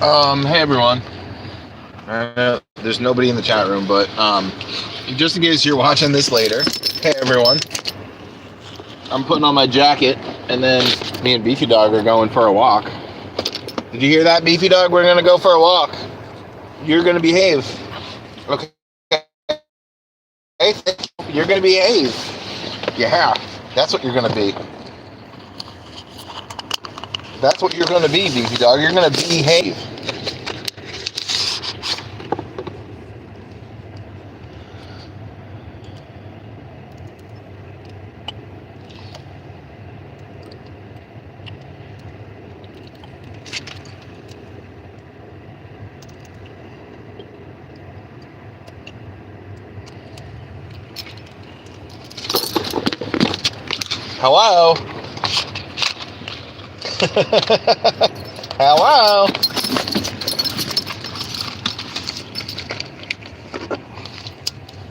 Hey everyone. There's nobody in the chat room, but just in case you're watching this later, hey everyone. I'm putting on my jacket, and then me and Beefy Dog are going for a walk. Did you hear that, Beefy Dog? We're gonna go for a walk. You're gonna behave. Okay. You're gonna behave. Yeah, that's what you're gonna be. That's what you're gonna be, Beefy Dog. You're gonna behave. Hello? Hello?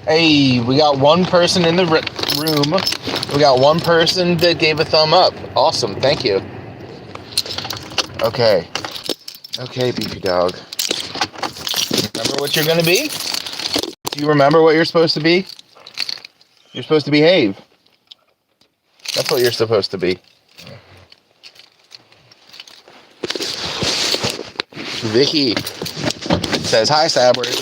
Hey, we got one person in the room. We got one person that gave a thumb up. Awesome, thank you. Okay. Okay, Beefy Dog. Remember what you're gonna be? Do you remember what you're supposed to be? You're supposed to behave. That's what you're supposed to be. Vicky says, hi, stabworthy.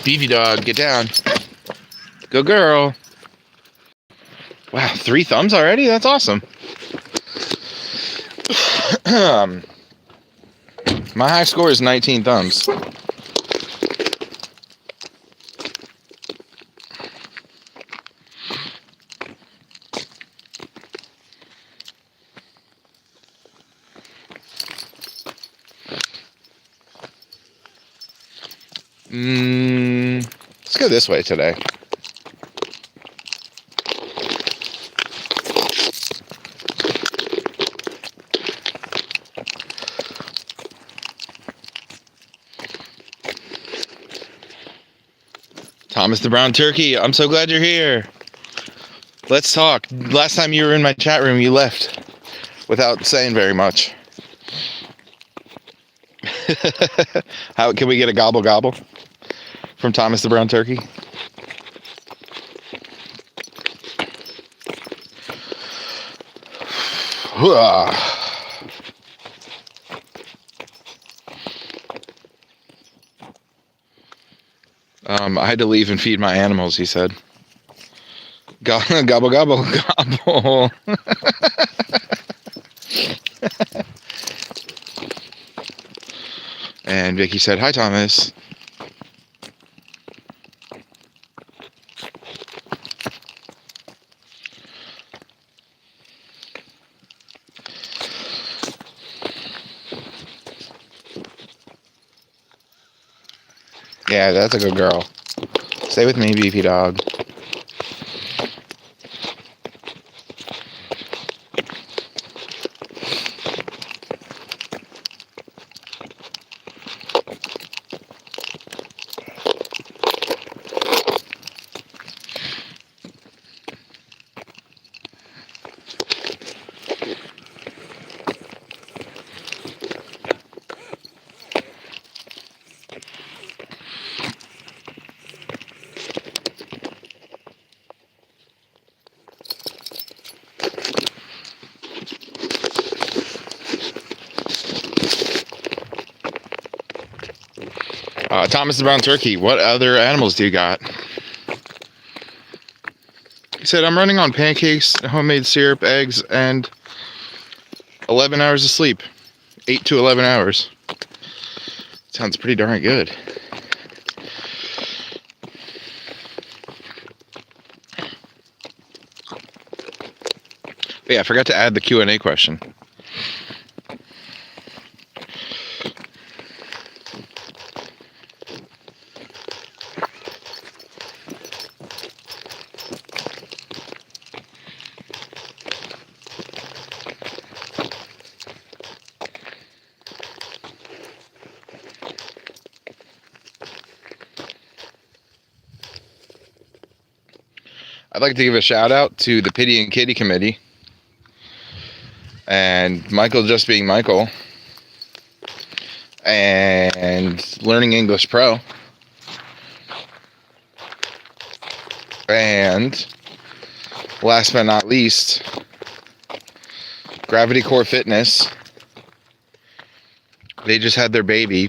Beefy Dog, get down. Go girl. Wow, 3 thumbs already? That's awesome. My high score is 19 thumbs. Let's go this way today. Thomas the Brown Turkey, I'm so glad you're here. Let's talk. Last time you were in my chat room, you left without saying very much. How can we get a gobble gobble from Thomas the Brown Turkey? I had to leave and feed my animals, he said. Gobble, gobble, gobble. And Vicky said, hi, Thomas. Yeah, that's a good girl. Stay with me, Beefy Dog. Thomas the Brown Turkey, what other animals do you got? He said, I'm running on pancakes, homemade syrup, eggs, and 11 hours of sleep. 8 to 11 hours. Sounds pretty darn good. But yeah, I forgot to add the Q&A question. I'd like to give a shout out to the Pity and Kitty Committee and Michael Just Being Michael and Learning English Pro and last but not least, Gravity Core Fitness. They just had their baby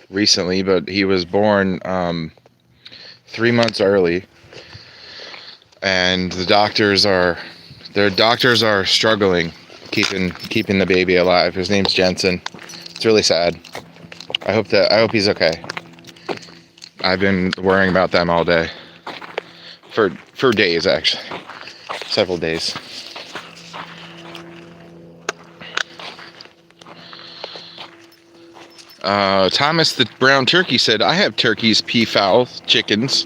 recently, but he was born 3 months early, and their doctors are struggling keeping the baby alive. His name's Jensen. It's really sad. I hope he's okay. I've been worrying about them all day. For days, actually. Several days. Thomas the Brown Turkey said, I have turkeys, peafowl, chickens,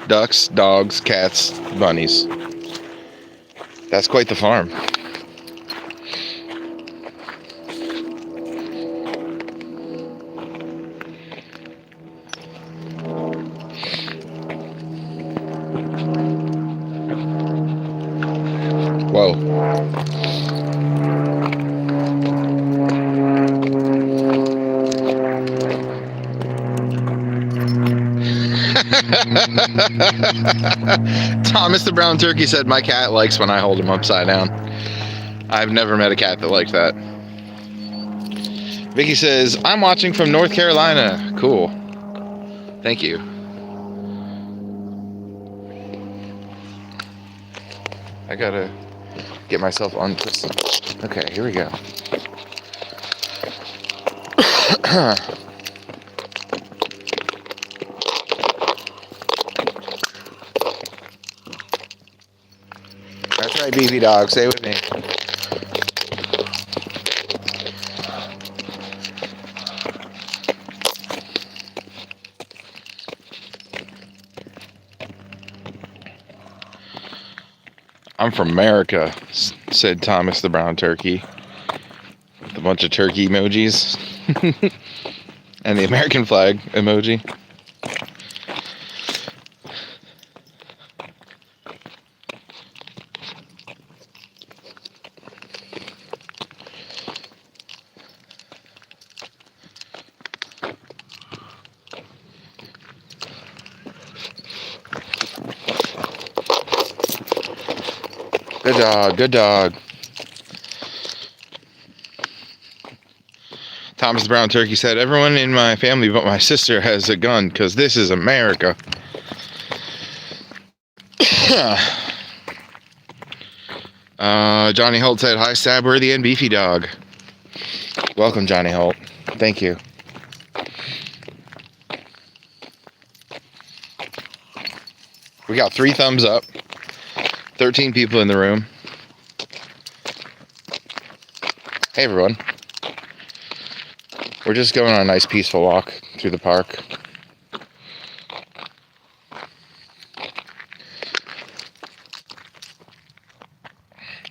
ducks, dogs, cats, bunnies. That's quite the farm. Whoa. Thomas the Brown Turkey said, my cat likes when I hold him upside down. I've never met a cat that likes that. Vicky says, I'm watching from North Carolina. Cool. Thank you. I gotta get myself untwisted. Okay, here we go. That's right, Beefy Dog. Stay with me. I'm from America, said Thomas the Brown Turkey. With a bunch of turkey emojis. And the American flag emoji. Good dog, good dog. Thomas the Brown Turkey said, everyone in my family but my sister has a gun because this is America. Johnny Holt said, hi, Stabworthy and Beefy Dog. Welcome, Johnny Holt. Thank you. We got 3 thumbs up. 13 people in the room. Hey everyone. We're just going on a nice peaceful walk through the park.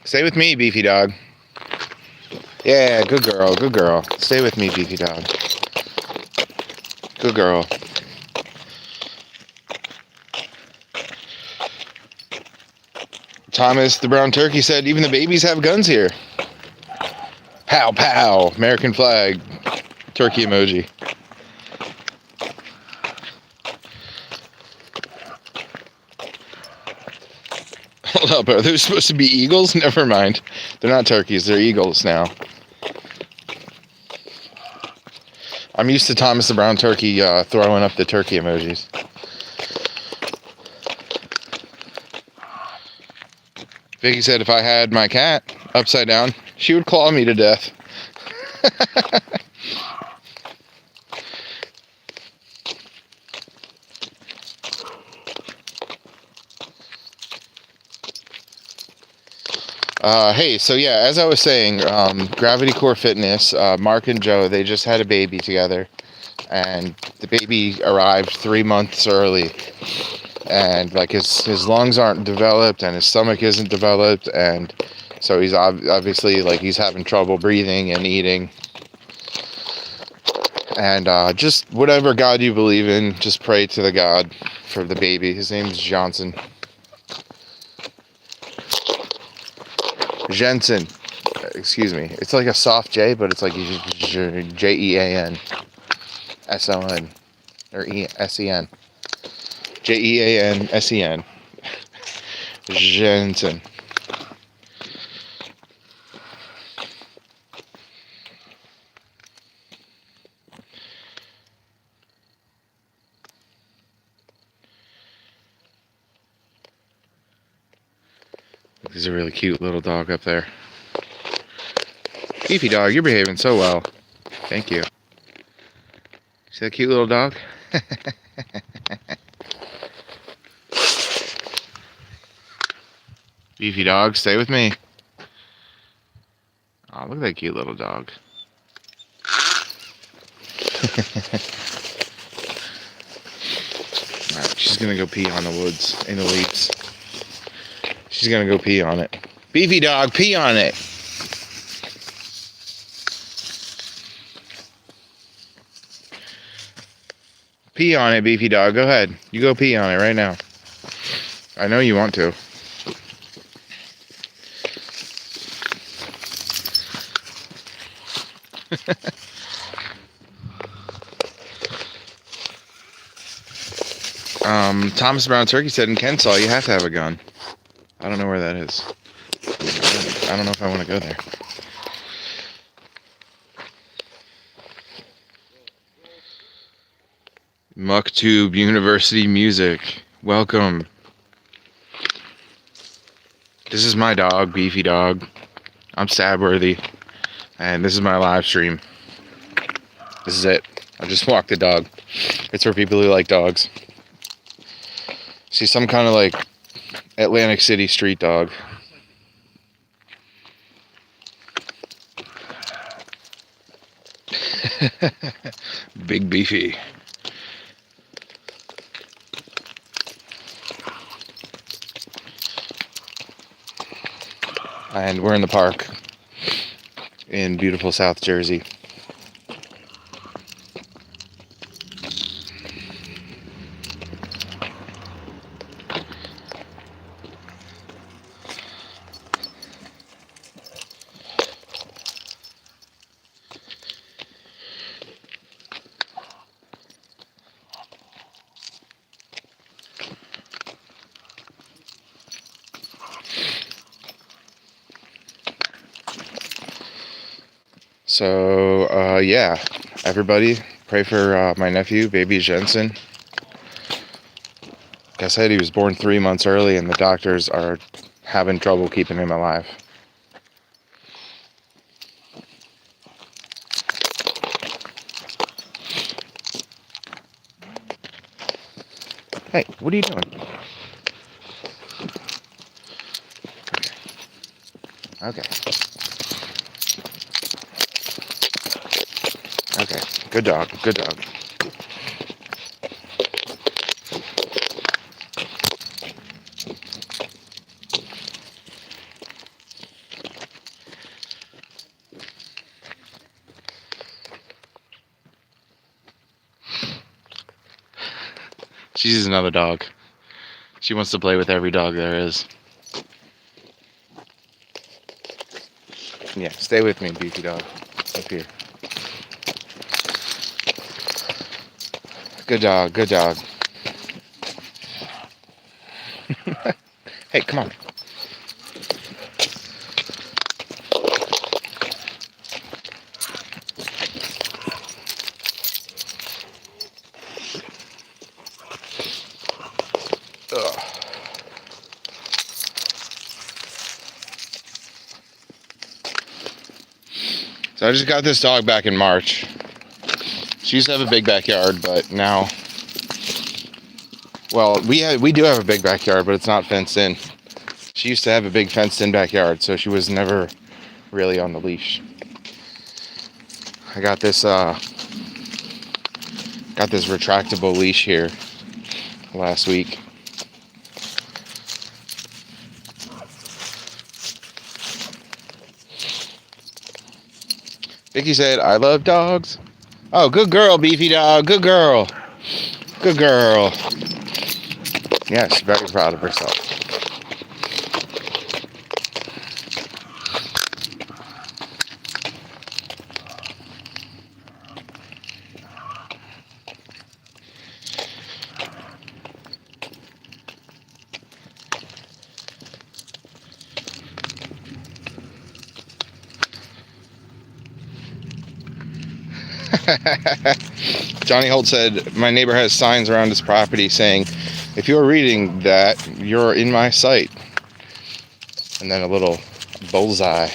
Stay with me, Beefy Dog. Yeah, good girl, good girl. Stay with me, Beefy Dog. Good girl. Thomas the Brown Turkey said, even the babies have guns here. Pow, pow. American flag. Turkey emoji. Hold up, are those supposed to be eagles? Never mind. They're not turkeys, they're eagles now. I'm used to Thomas the Brown Turkey throwing up the turkey emojis. Vicky said if I had my cat upside down, she would claw me to death. Hey, so yeah, as I was saying, Gravity Core Fitness, Mark and Joe, they just had a baby together, and the baby arrived 3 months early, and like his lungs aren't developed, and his stomach isn't developed, and so he's obviously like he's having trouble breathing and eating, and just whatever God you believe in, just pray to the God for the baby. His name's Johnson. Jensen. Excuse me. It's like a soft J, but it's like Jean. SON. Or SEN. JEANSEN. Jensen. He's a really cute little dog up there. Beefy Dog, you're behaving so well. Thank you. See that cute little dog? Beefy Dog, stay with me. Oh, look at that cute little dog. Alright, she's gonna go pee on the woods, in the leaves. She's gonna go pee on it. Beefy Dog, pee on it! Pee on it, Beefy Dog. Go ahead. You go pee on it right now. I know you want to. Thomas Brown Turkey said in Kensaw you have to have a gun. I don't know where that is. I don't know if I want to go there. MuckTube University Music. Welcome. This is my dog, Beefy Dog. I'm stabworthy. And this is my live stream. This is it. I just walked the dog. It's for people who like dogs. See, some kind of like Atlantic City street dog. Big Beefy. And we're in the park in beautiful South Jersey. So, yeah, everybody pray for my nephew, baby Jensen. Like I said, he was born 3 months early and the doctors are having trouble keeping him alive. Hey, what are you doing? Okay. Okay, good dog, good dog. She's another dog. She wants to play with every dog there is. Yeah, stay with me, Beefy Dog. Up here. Good dog, good dog. Hey, come on. Ugh. So I just got this dog back in March. She used to have a big backyard, but now, well, we do have a big backyard, but it's not fenced in. She used to have a big fenced-in backyard, so she was never really on the leash. I got this retractable leash here last week. Vicky said, "I love dogs." Oh, good girl, Beefy Dog. Good girl. Good girl. Yes, very proud of herself. Johnny Holt said, my neighbor has signs around his property saying, if you're reading that, you're in my sight. And then a little bullseye.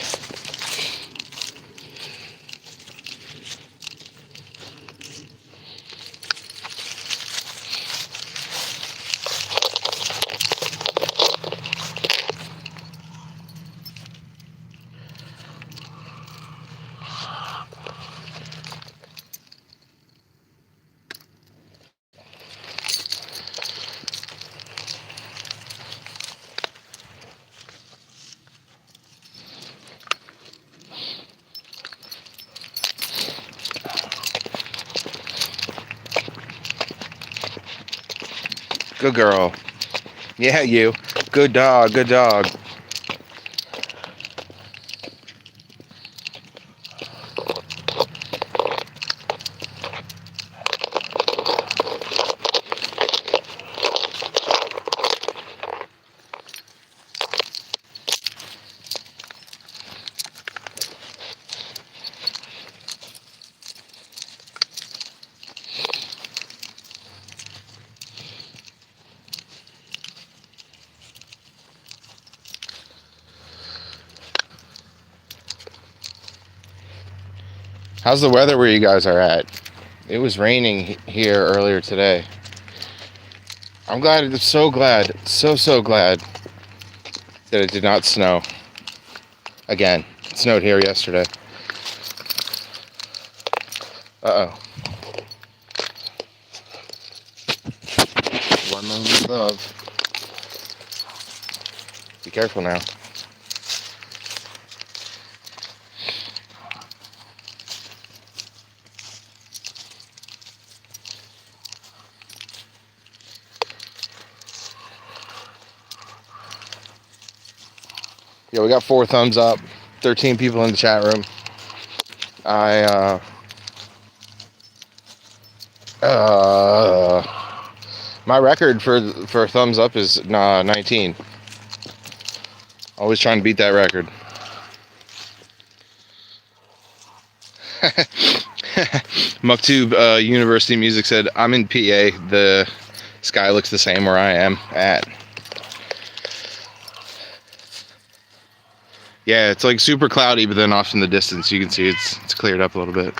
Good girl. Yeah, you. Good dog, good dog. How's the weather where you guys are at? It was raining here earlier today. I'm glad, so glad that it did not snow again. It snowed here yesterday. Uh-oh. One lonely love. Be careful now. Yeah, we got 4 thumbs up, 13 people in the chat room. My record for thumbs up is 19. Always trying to beat that record. Mucktube University Music said, I'm in PA. The sky looks the same where I am at. Yeah, it's like super cloudy, but then off in the distance you can see it's cleared up a little bit.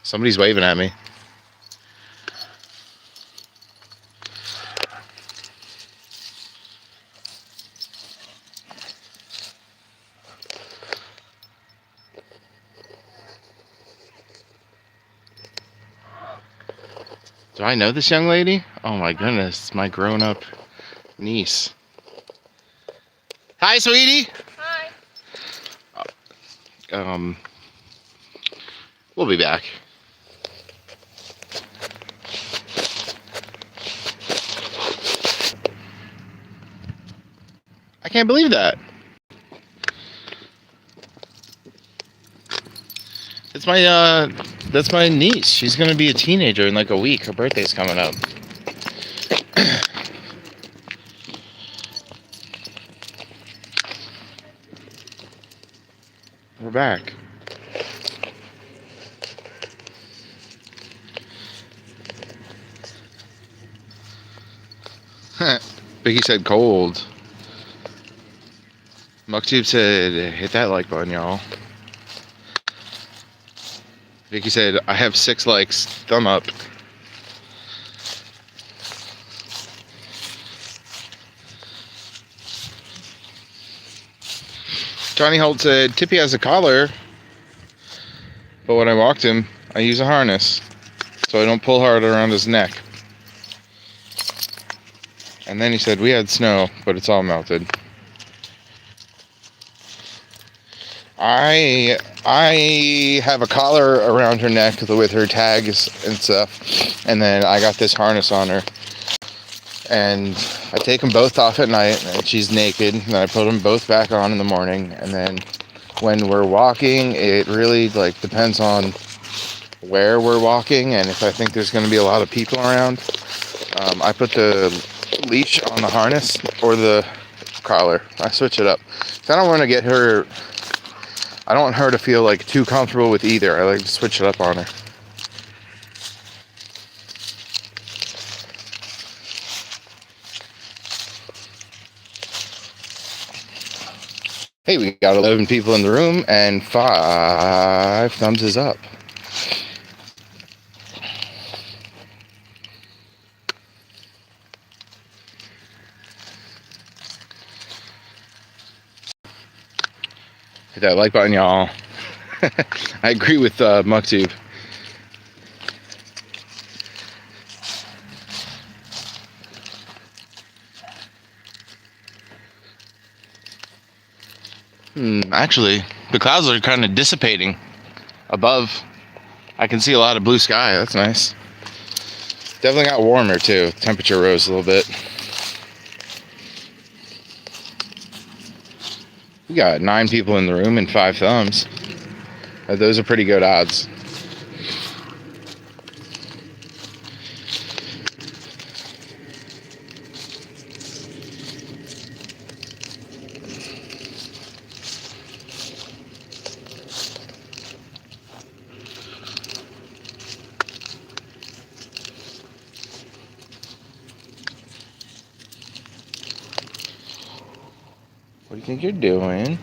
Somebody's waving at me. Do I know this young lady? Oh my goodness, my grown-up niece. Hi, sweetie. Hi. We'll be back. I can't believe that. That's my niece. She's gonna be a teenager in like a week. Her birthday's coming up. We're back. Vicky said cold. Mucktube said hit that like button, y'all. Vicky said I have 6 likes. Thumb up. Johnny Holt said, Tippy has a collar, but when I walked him, I use a harness, so I don't pull hard around his neck. And then he said, we had snow, but it's all melted. I have a collar around her neck with her tags and stuff, and then I got this harness on her. And I take them both off at night, and she's naked, and I put them both back on in the morning. And then when we're walking, it really depends on where we're walking, and if I think there's going to be a lot of people around, I put the leash on the harness or the collar. I switch it up. So I don't want to get her. I don't want her to feel like too comfortable with either. I like to switch it up on her. Hey, we got 11 people in the room and 5 thumbs is up. Hit that like button, y'all. I agree with MuckTube. Actually, the clouds are kind of dissipating above. I can see a lot of blue sky. That's nice. Definitely got warmer too. Temperature rose a little bit. We got 9 people in the room and 5 thumbs. Those are pretty good odds. What do you think you're doing?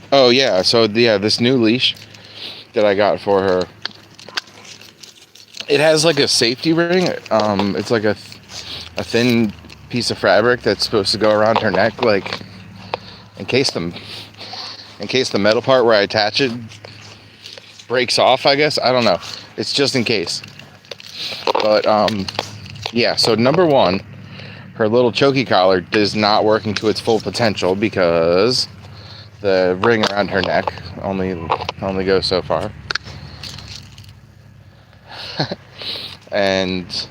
Oh yeah, so yeah, this new leash that I got for her, it has like a safety ring. It's like a thin piece of fabric that's supposed to go around her neck, like in case the metal part where I attach it breaks off, I guess. I don't know. It's just in case. But yeah, so number 1, her little choky collar is not working to its full potential because the ring around her neck only goes so far. and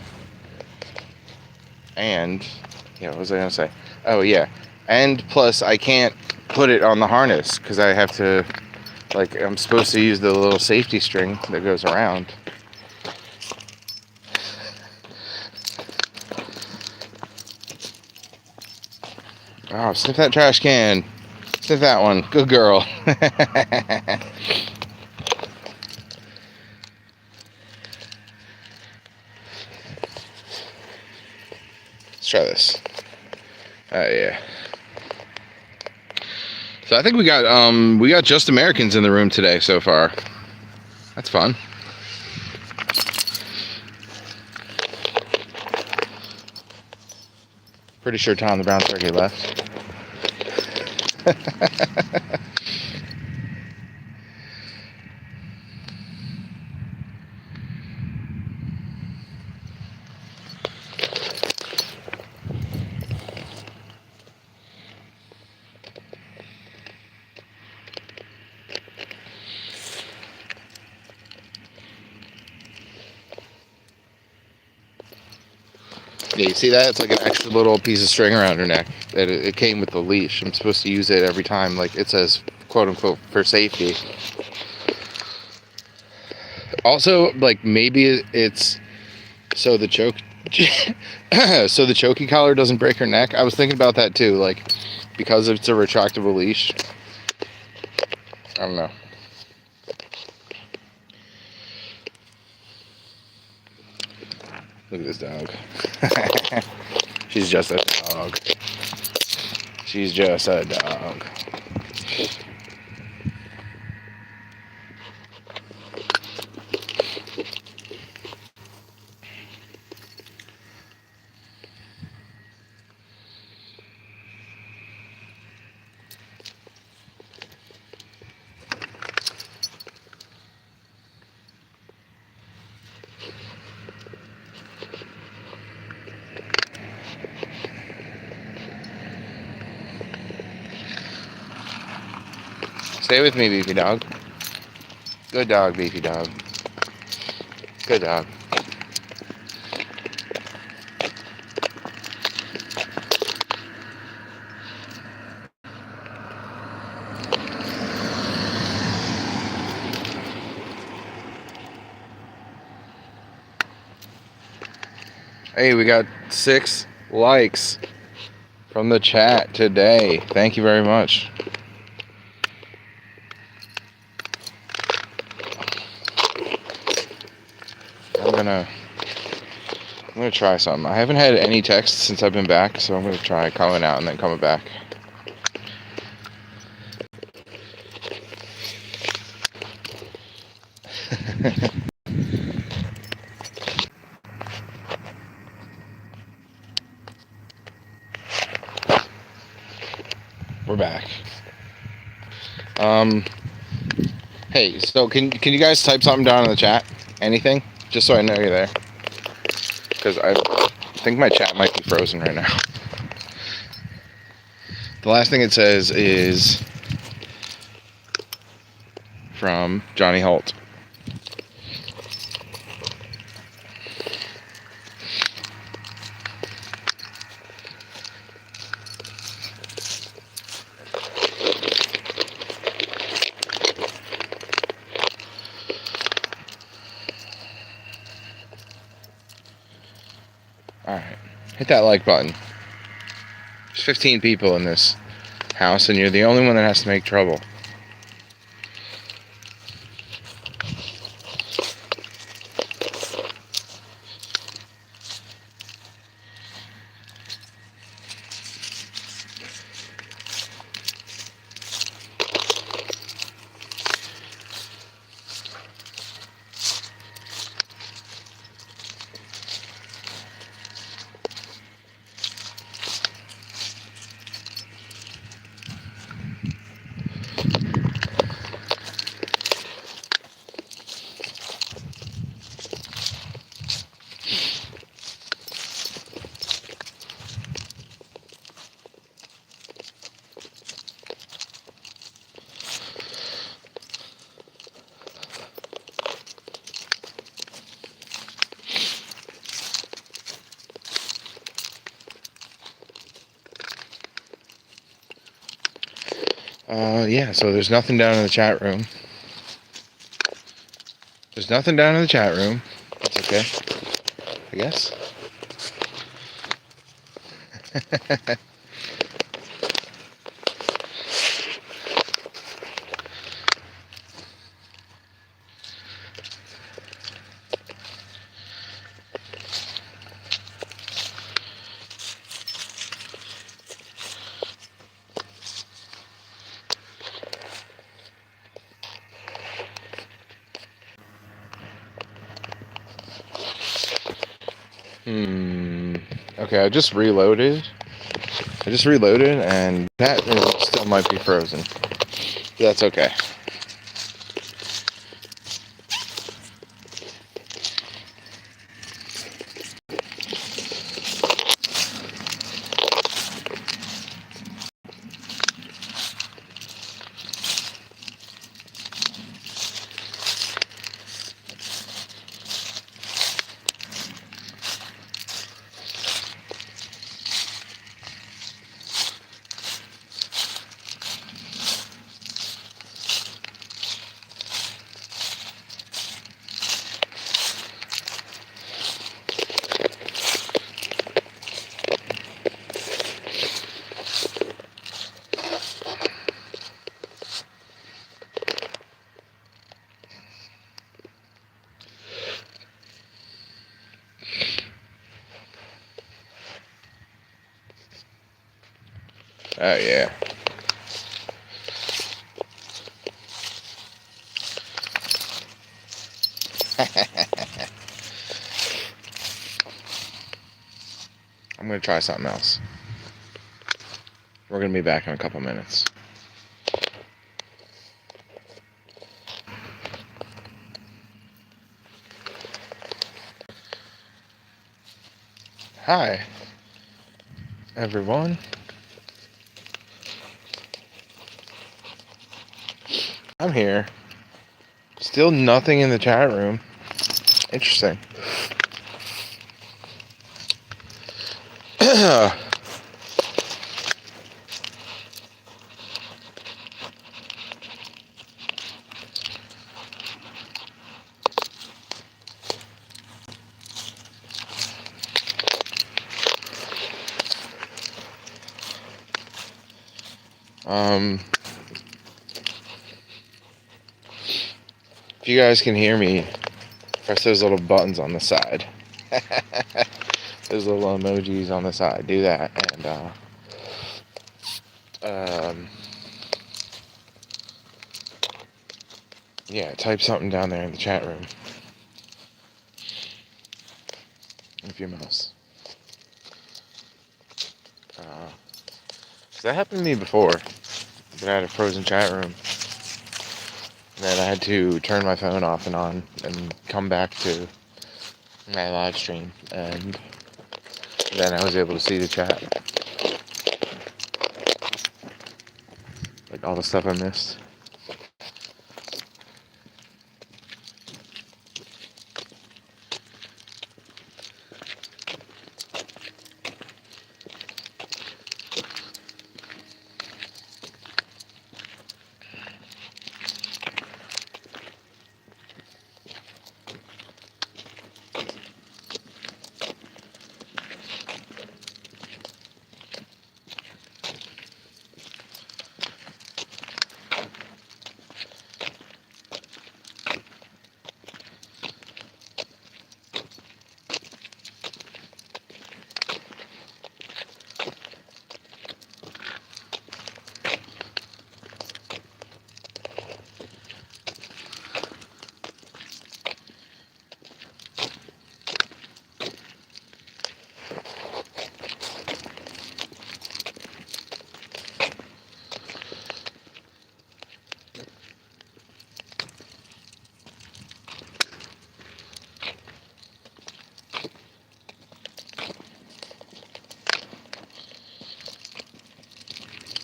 yeah, what was I gonna say? Oh yeah, and plus I can't put it on the harness because I have to, like, I'm supposed to use the little safety string that goes around. Oh, sniff that trash can. Sniff that one. Good girl. Let's try this. Yeah. So I think we got just Americans in the room today so far. That's fun. Pretty sure Tom the Brown Turkey left. Yeah, you see that? It's like an extra little piece of string around her neck. It came with the leash. I'm supposed to use it every time, like it says, quote unquote, for safety. Also, like, maybe it's so the so the choky collar doesn't break her neck. I was thinking about that too, like, because it's a retractable leash. I don't know. Look at this dog. She's just a dog. She's just a dog. Stay with me, Beefy Dog. Good dog, Beefy Dog. Good dog. Hey, we got 6 likes from the chat today. Thank you very much. I'm gonna try something. I haven't had any texts since I've been back, so I'm gonna try coming out and then coming back. We're back. Hey, so can you guys type something down in the chat? Anything? Just so I know you're there. Because I think my chat might be frozen right now. The last thing it says is from Johnny Holt. Alright. Hit that like button. There's 15 people in this house, and you're the only one that has to make trouble. Yeah, so there's nothing down in the chat room. There's nothing down in the chat room. That's okay, I guess. Okay, I just reloaded, and that still might be frozen. That's okay. Oh, yeah. I'm going to try something else. We're going to be back in a couple minutes. Hi, everyone. I'm here. Still nothing in the chat room. Interesting. If you guys can hear me, press those little buttons on the side. Those little emojis on the side. Do that. And yeah, type something down there in the chat room with your mouse. That happened to me before. But I had a frozen chat room. And then I had to turn my phone off and on and come back to my live stream. And then I was able to see the chat. Like all the stuff I missed.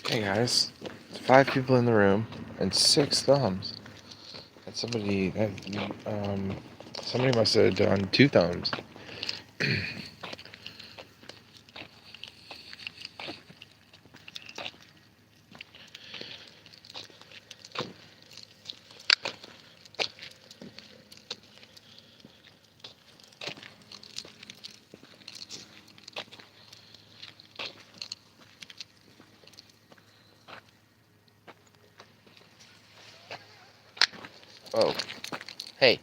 Hey guys, 5 people in the room and 6 thumbs. And somebody must have done 2 thumbs. Oh, hey.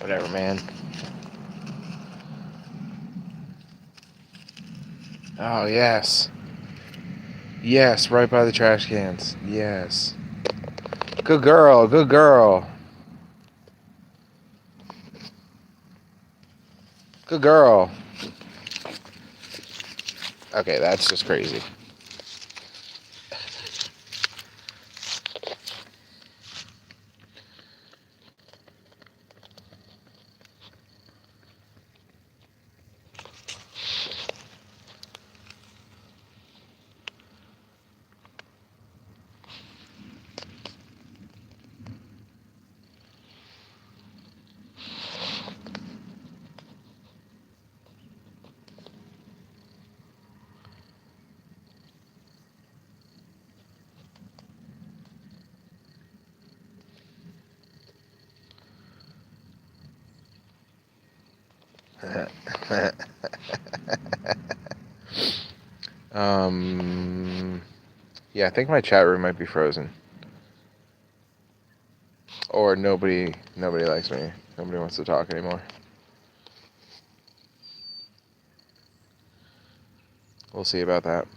Whatever, man. Oh, yes. Yes, right by the trash cans. Yes. Good girl, good girl. Good girl. Okay, that's just crazy. Yeah, I think my chat room might be frozen. Or nobody likes me. Nobody wants to talk anymore. We'll see about that.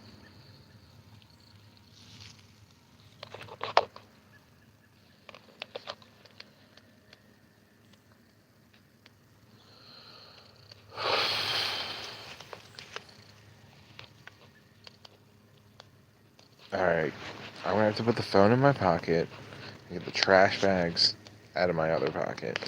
Alright, I'm gonna have to put the phone in my pocket and get the trash bags out of my other pocket.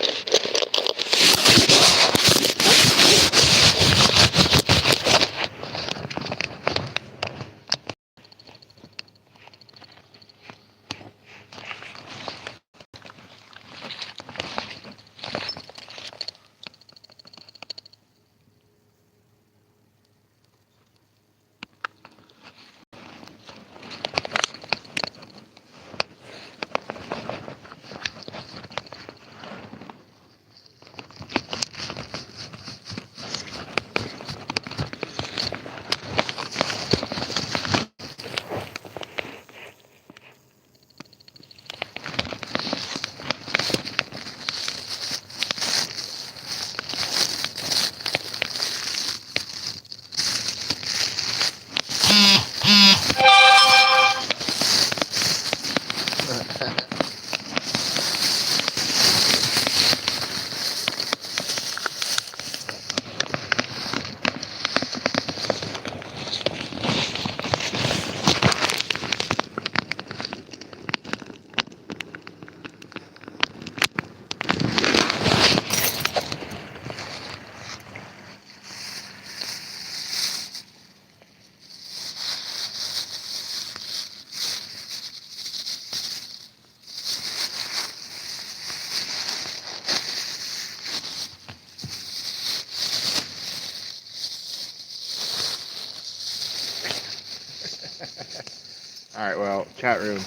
Alright, well, chat room,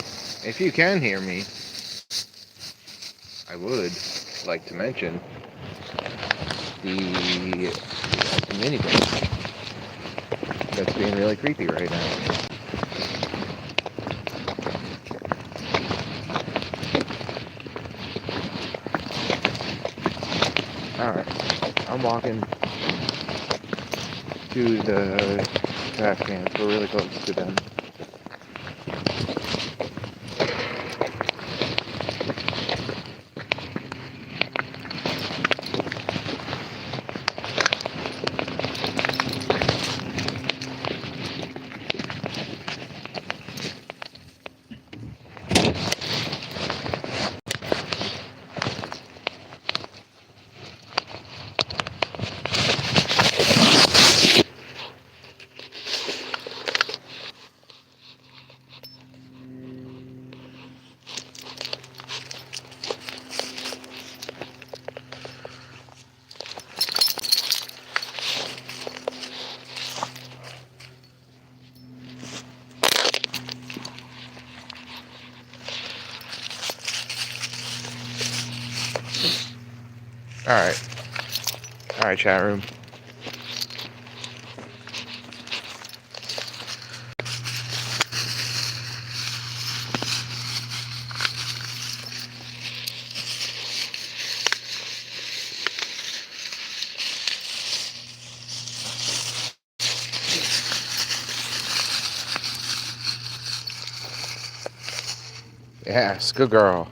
if you can hear me, I would like to mention the minivan that's being really creepy right now. Alright, I'm walking to the trash cans. We're really close to them. Alright, chat room. Yes, good girl.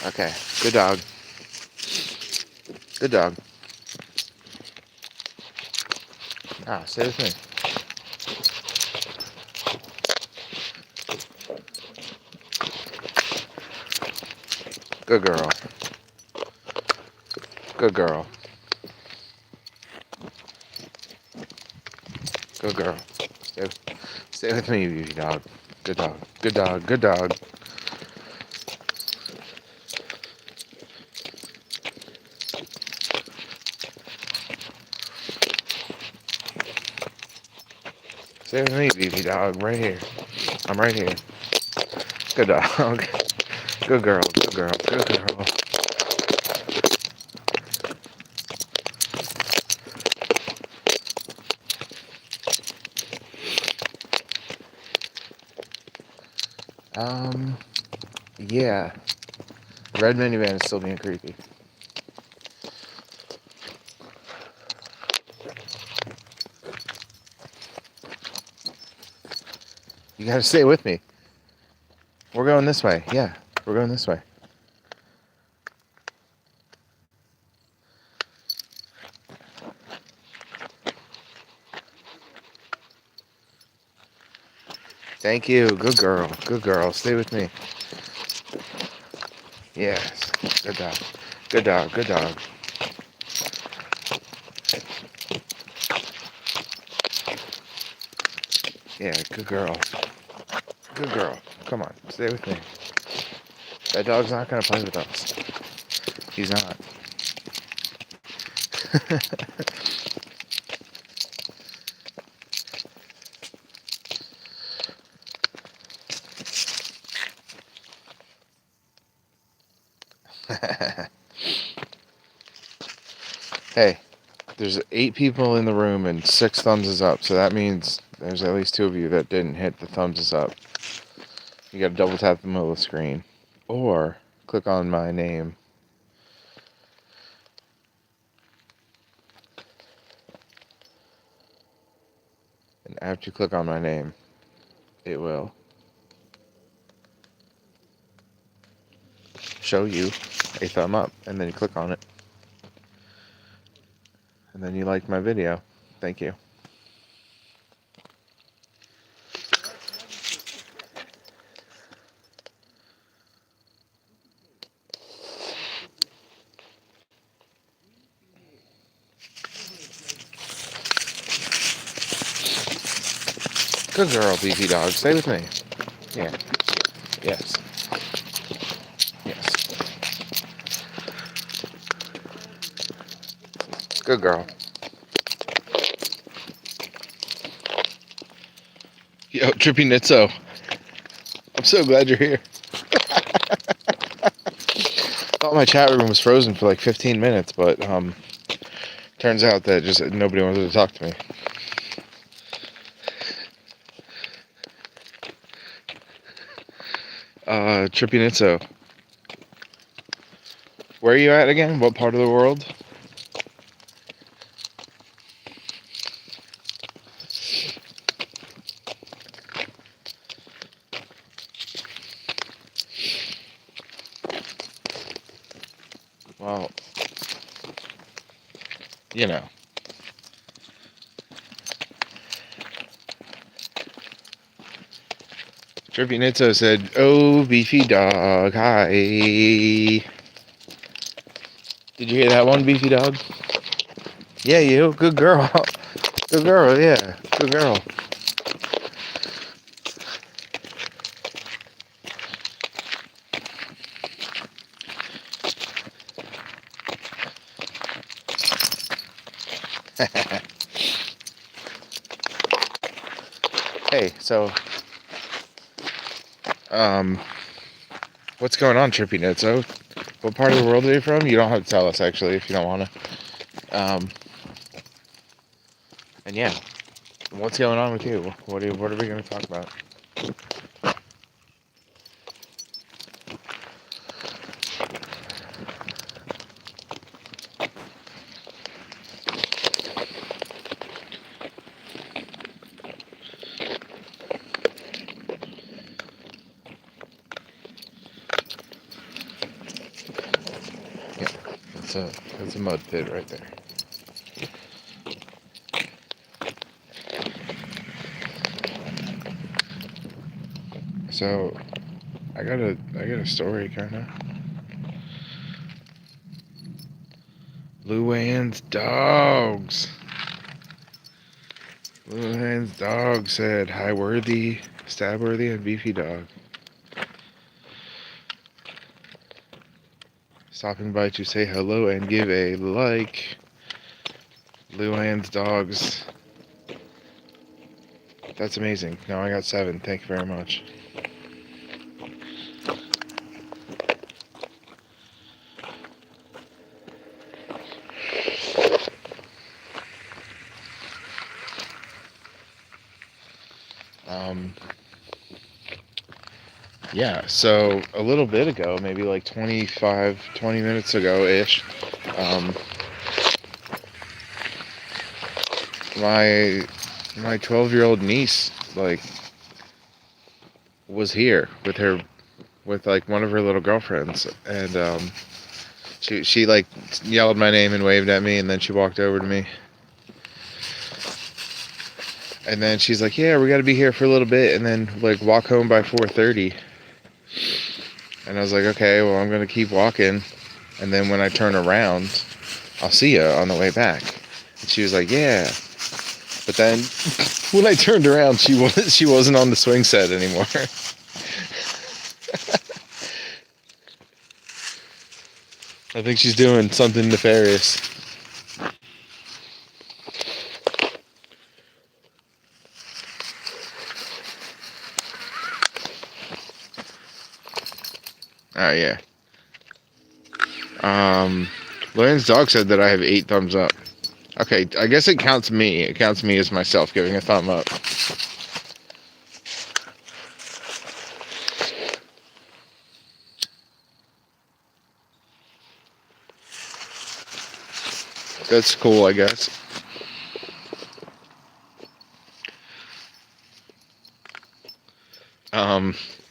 Okay, good dog. Good dog. Ah, stay with me. Good girl. Good girl. Good girl. Stay with me, Beefy Dog. Good dog. Good dog. Good dog. Stay with me, Beefy Dog. Right here. I'm right here. Good dog. Good girl. Good girl. Good girl. Yeah. Red minivan is still being creepy. You gotta stay with me. We're going this way. Yeah, we're going this way. Thank you. Good girl. Good girl. Stay with me. Yes. Good dog. Good dog. Good dog. Yeah, good girl. Good girl. Come on. Stay with me. That dog's not gonna play with us. He's not. Hey, there's 8 people in the room and 6 thumbs is up, so that means there's at least 2 of you that didn't hit the thumbs is up. You gotta double tap the middle of the screen, or click on my name. And after you click on my name, it will show you a thumb up, and then you click on it, and then you like my video. Thank you. Good girl, Beefy Dog. Stay with me. Yeah. Yes. Yes. Good girl. Yo, Trippy Nitso. I'm so glad you're here. Thought my chat room was frozen for like 15 minutes, but turns out that just nobody wanted to talk to me. Trippy Nitso. Where are you at again? What part of the world? Well, you know. Trippy Nitso said, "Oh, Beefy Dog, hi." Did you hear that one, Beefy Dog? Yeah, you. Good girl. Good girl, yeah. Good girl. Hey, so, what's going on, Trippy Nitso? What part of the world are you from? You don't have to tell us, actually, if you don't want to. And yeah, what's going on with you? What are we going to talk about? Yeah, that's a mud pit right there. So, I got a story, kind of. Luann's dogs. Luann's dog said, "Hi, worthy, stabworthy, and Beefy Dog. Stopping by to say hello and give a like." Luann's dogs. That's amazing. Now I got 7. Thank you very much. Yeah, so a little bit ago, maybe like 20 minutes ago-ish, my 12-year-old niece, like, was here with like one of her little girlfriends, and she like yelled my name and waved at me, and then she walked over to me. And then she's like, "Yeah, we got to be here for a little bit, and then like walk home by 4:30." And I was like, "Okay, well, I'm gonna keep walking, and then when I turn around, I'll see you on the way back." And she was like, "Yeah." But then when I turned around, she wasn't on the swing set anymore. I think she's doing something nefarious. Oh, yeah. Lauren's dog said that I have 8 thumbs up. Okay, I guess it counts me. It counts me as myself giving a thumb up. That's cool, I guess.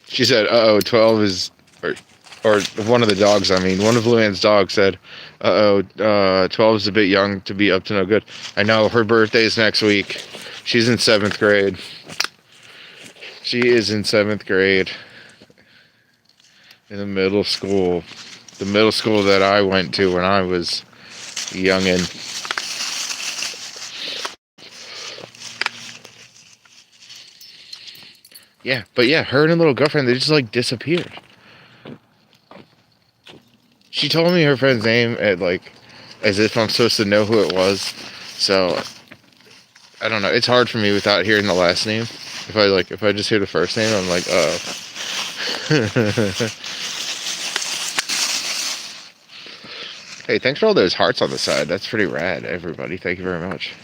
She said, "Uh-oh, 12 is..." Or one of the dogs, I mean. One of Luann's dogs said, "Uh-oh, 12 is a bit young to be up to no good." I know, her birthday's next week. She's in 7th grade. She is in 7th grade. In the middle school. The middle school that I went to when I was youngin'. Yeah, but yeah, her and her little girlfriend, they just like disappeared. She told me her friend's name at like as if I'm supposed to know who it was. So I don't know. It's hard for me without hearing the last name. If I just hear the first name, I'm like, oh. Hey, thanks for all those hearts on the side. That's pretty rad, everybody. Thank you very much.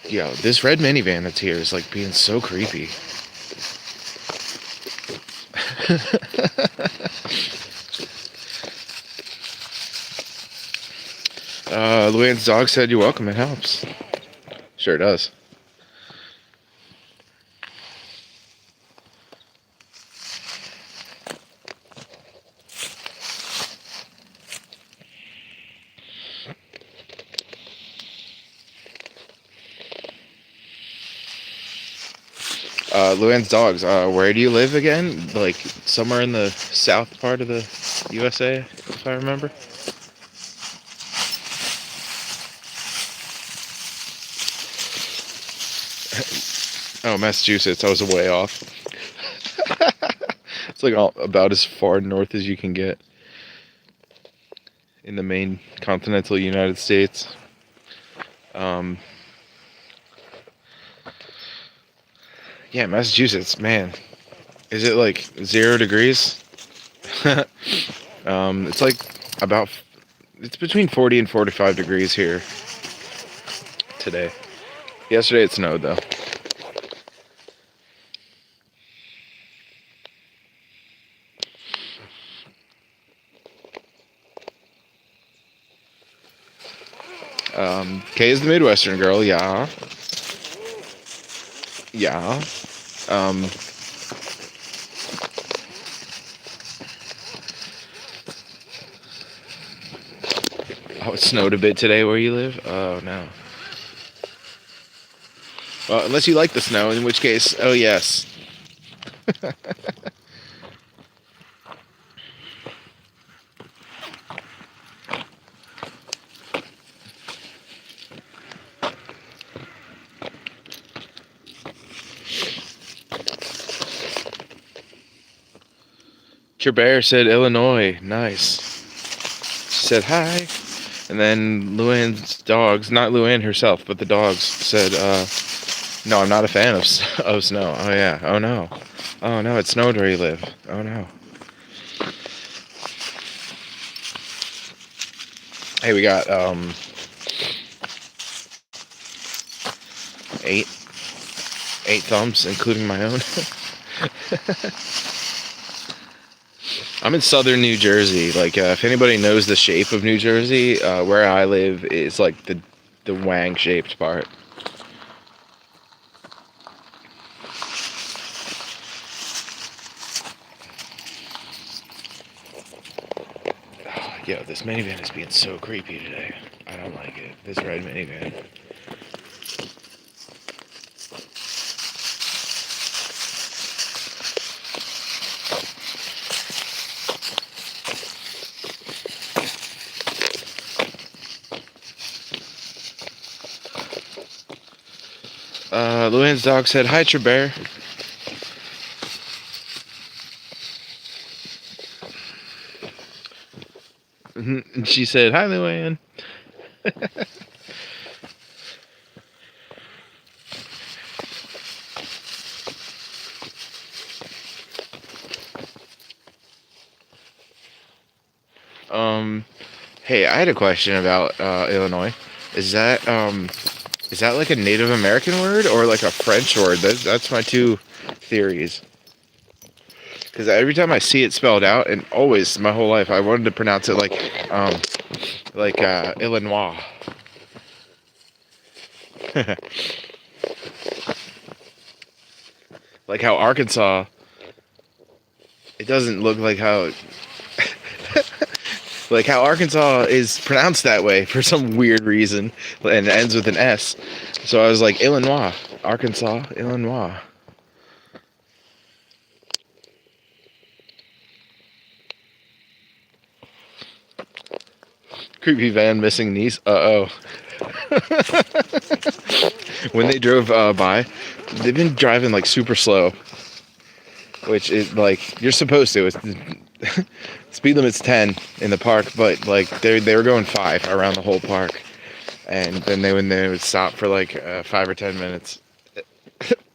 Yo, this red minivan that's here is like being so creepy. Luann's dog said, "You're welcome, it helps." Sure does. Luann's dogs, where do you live again? Like, somewhere in the south part of the USA, if I remember? Oh, Massachusetts, I was way off. It's like about as far north as you can get in the main continental United States. Yeah, Massachusetts, man. Is it like 0 degrees? It's like it's between 40 and 45 degrees here today. Yesterday it snowed though. Kay is the Midwestern girl, yeah. Yeah. Oh, it snowed a bit today where you live? Oh, no. Well, unless you like the snow, in which case, oh, yes. Your bear said Illinois. Nice. She said hi. And then Luann's dogs, not Luann herself, but the dogs said, no, I'm not a fan of snow. Oh, yeah. Oh, no. Oh, no, it snowed where you live. Oh, no. Hey, we got, 8 thumbs, including my own. I'm in southern New Jersey. Like, if anybody knows the shape of New Jersey, where I live is like the wang-shaped part. Oh, yo, this minivan is being so creepy today. I don't like it. This red minivan. Luann's dog said, hi, Bear. And she said, hi, Luann. Hey, I had a question about Illinois. Is that like a Native American word or like a French word? That's my two theories. Because every time I see it spelled out, and always my whole life, I wanted to pronounce it like Illinois. Like how Arkansas, it doesn't look like how like how Arkansas is pronounced that way for some weird reason and ends with an S. So I was like, Illinois, Arkansas, Illinois. Creepy van missing niece. Uh-oh. When they drove by, they've been driving like super slow, which is like you're supposed to. Speed limit's 10 in the park, but like they were going 5 around the whole park, and then when they would stop for like 5 or 10 minutes,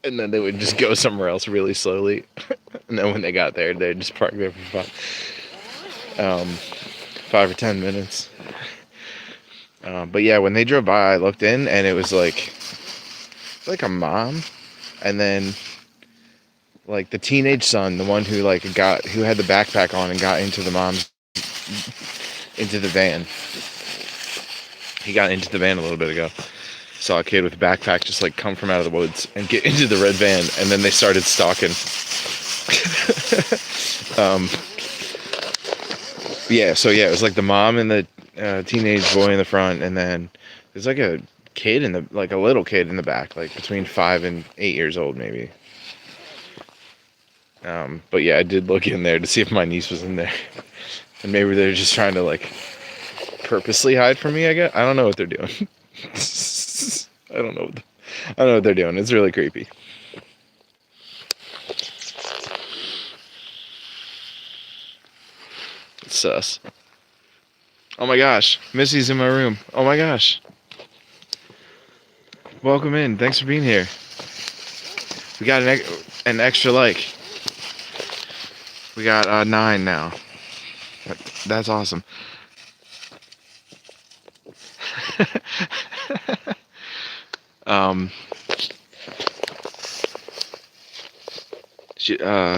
and then they would just go somewhere else really slowly, and then when they got there, they'd just park there for 5 or 10 minutes. But yeah, when they drove by, I looked in, and it was like a mom, and then like the teenage son, the one who had the backpack on and got into the van. He got into the van a little bit ago. Saw a kid with a backpack just like come from out of the woods and get into the red van, and then they started stalking. Yeah, so yeah, it was like the mom and the teenage boy in the front, and then there's like a kid a little kid in the back, like between 5 and 8 years old maybe. But yeah, I did look in there to see if my niece was in there, and maybe they're just trying to like purposely hide from me. I guess I don't know what they're doing. I don't know what they're doing. It's really creepy. It's sus. Oh my gosh, Missy's in my room. Oh my gosh. Welcome in. Thanks for being here. We got an extra like. We got 9 now. That's awesome.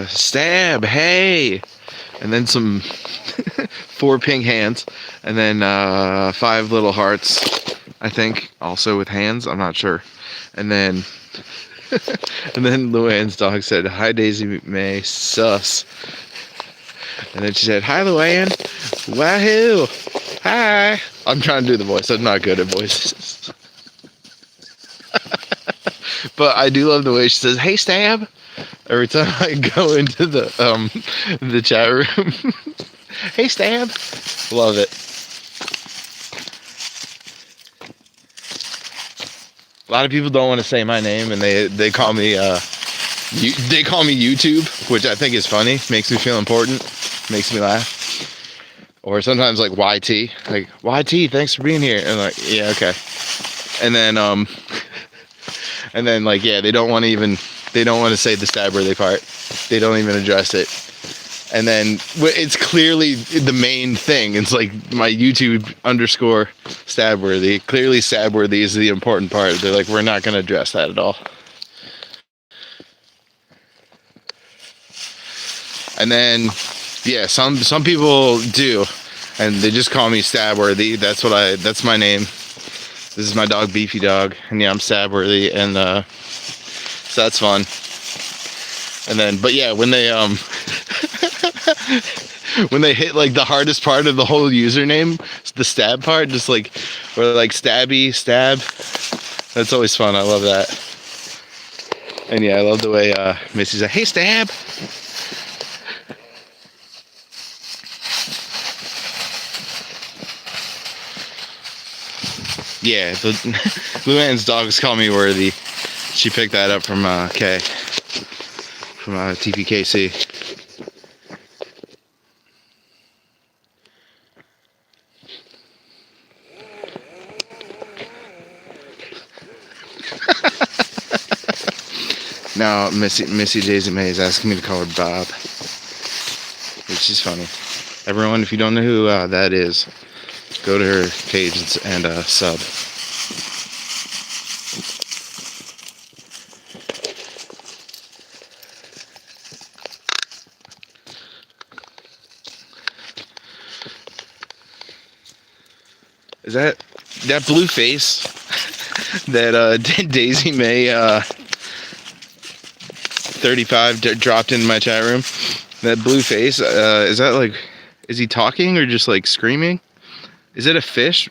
Stab, hey, and then some 4 pink hands, and then 5 little hearts, I think, also with hands. I'm not sure. And then and then Luann's dog said, hi, Daisy May, sus. And then she said, hi, Luann. Wahoo. Hi. I'm trying to do the voice. I'm not good at voices. But I do love the way she says, "Hey, Stab," every time I go into the chat room. Hey, Stab. Love it. A lot of people don't want to say my name, and they call me they call me YouTube, which I think is funny. Makes me feel important. Makes me laugh. Or sometimes like YT, like YT, thanks for being here, and like yeah, okay. And then like yeah, they don't want to say the stabworthy part. They don't even address it. And then it's clearly the main thing. It's like my YouTube _ stabworthy. Clearly stabworthy is the important part. They're like, we're not going to address that at all. And then yeah, some people do, and they just call me stabworthy. That's my name. This is my dog, Beefy Dog, and yeah, I'm stabworthy, and so that's fun. And then, but yeah, when they when they hit like the hardest part of the whole username, the stab part, just like, or like stabby, stab, that's always fun. I love that. And yeah, I love the way Missy's like, "Hey, Stab." Yeah, the Luann's dogs call me Worthy. She picked that up from Kay, from TPKC. Now Missy Daisy May is asking me to call her Bob, which is funny. Everyone, if you don't know who that is, go to her page and sub. Is that blue face that Daisy May 35 dropped into my chat room? That blue face, is that like, is he talking or just like screaming? Is it a fish?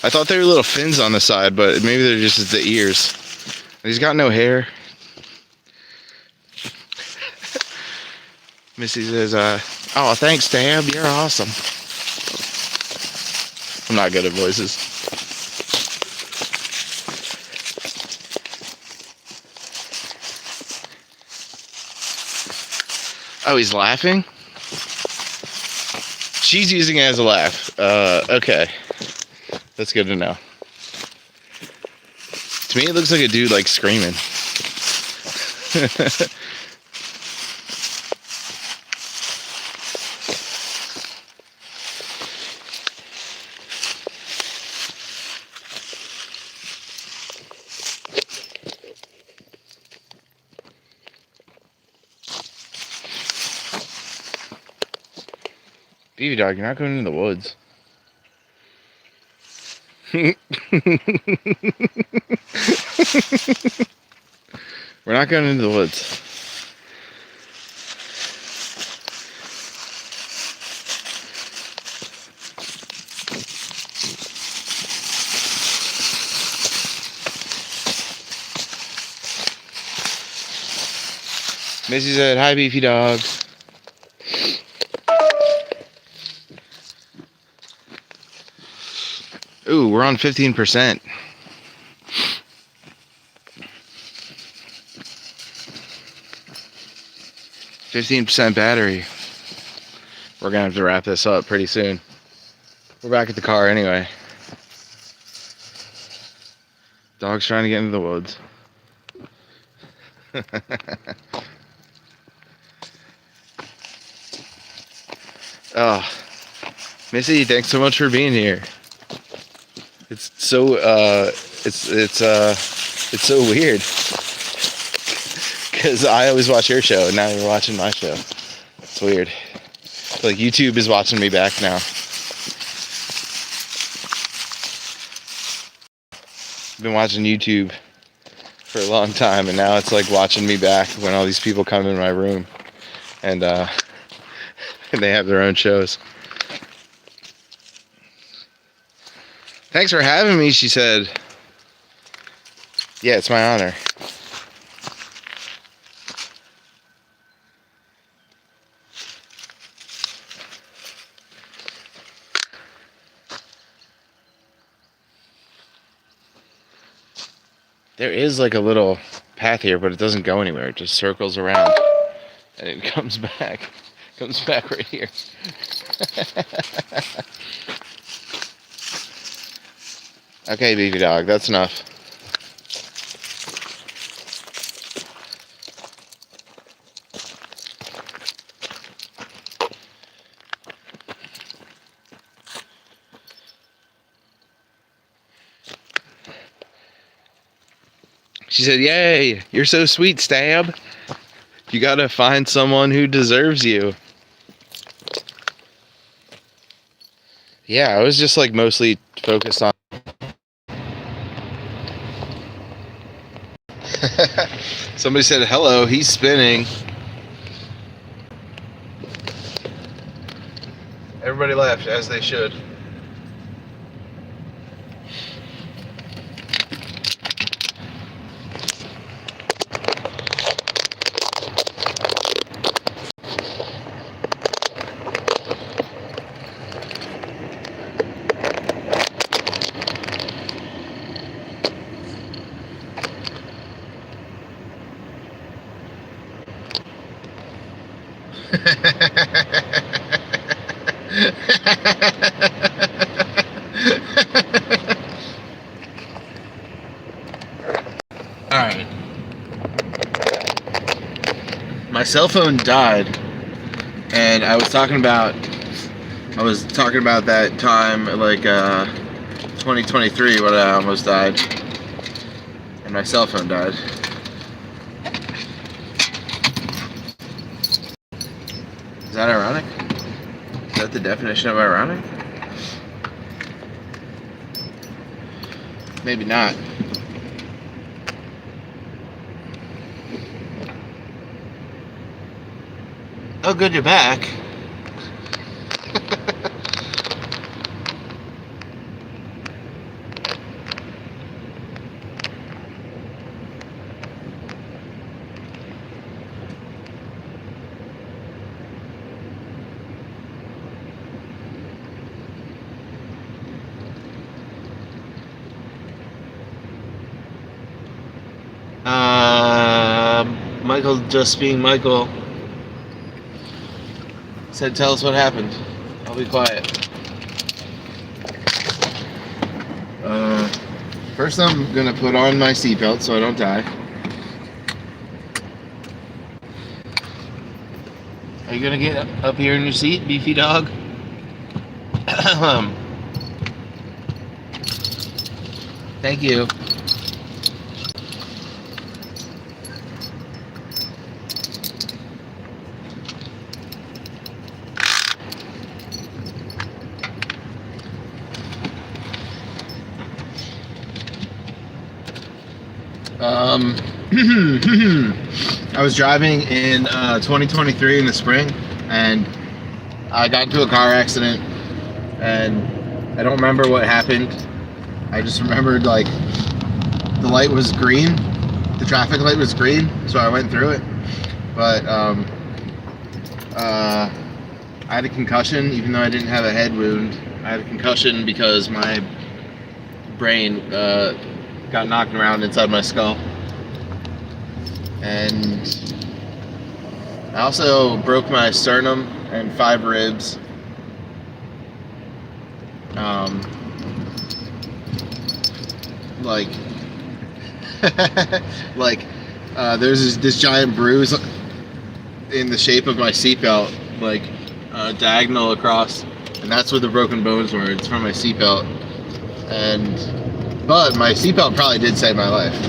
I thought they were little fins on the side, but maybe they're just the ears. He's got no hair. Missy says, "Oh, thanks, Stab. You're awesome." I'm not good at voices. Oh, he's laughing? She's using it as a laugh. Okay. That's good to know. To me, it looks like a dude, like, screaming. Beefy Dog, you're not going into the woods. We're not going into the woods. Missy said, "Hi, Beefy Dog." Ooh, we're on 15%. %, battery. We're gonna have to wrap this up pretty soon. We're back at the car anyway. Dog's trying to get into the woods. Oh, Missy, thanks so much for being here. It's so it's so weird because I always watch your show and now you're watching my show. It's weird. Like YouTube is watching me back now. I've been watching YouTube for a long time and now it's like watching me back when all these people come in my room and and they have their own shows. Thanks for having me, she said. Yeah, it's my honor. There is like a little path here, but it doesn't go anywhere. It just circles around and it comes back. Comes back right here. Okay, Beefy Dog, that's enough. She said, "Yay, you're so sweet, Stab. You gotta find someone who deserves you." Yeah, I was just like mostly focused on. Somebody said, "Hello, he's spinning." Everybody laughed, as they should. Alright. My cell phone died, and I was talking about that time, like 2023, when I almost died, and my cell phone died. Is that ironic? Is that the definition of ironic? Maybe not. Oh, good, you're back. Michael, just being Michael, said, "Tell us what happened." I'll be quiet. First I'm gonna put on my seatbelt so I don't die. Are you gonna get up here in your seat, Beefy Dog? Thank you. I was driving in 2023 in the spring, and I got into a car accident, and I don't remember what happened. I just remembered, like, the light was green, the traffic light was green, so I went through it. But I had a concussion, even though I didn't have a head wound. I had a concussion because my brain got knocked around inside my skull. And I also broke my sternum and 5 ribs. There's this giant bruise in the shape of my seatbelt, like diagonal across, and that's where the broken bones were. It's from my seatbelt, but my seatbelt probably did save my life,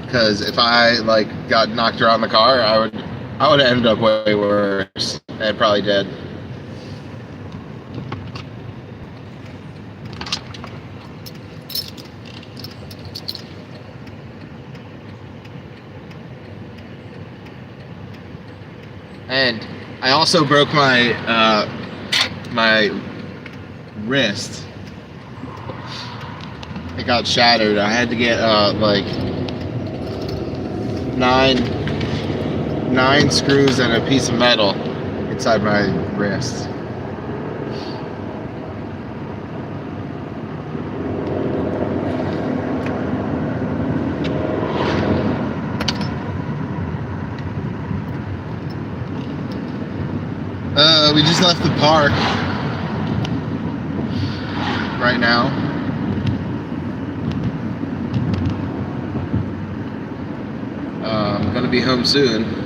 because if I got knocked around the car, I would have ended up way worse and probably dead. And I also broke my my wrist it got shattered. I had to get like nine screws and a piece of metal inside my wrist. We just left the park right now. I'm gonna be home soon.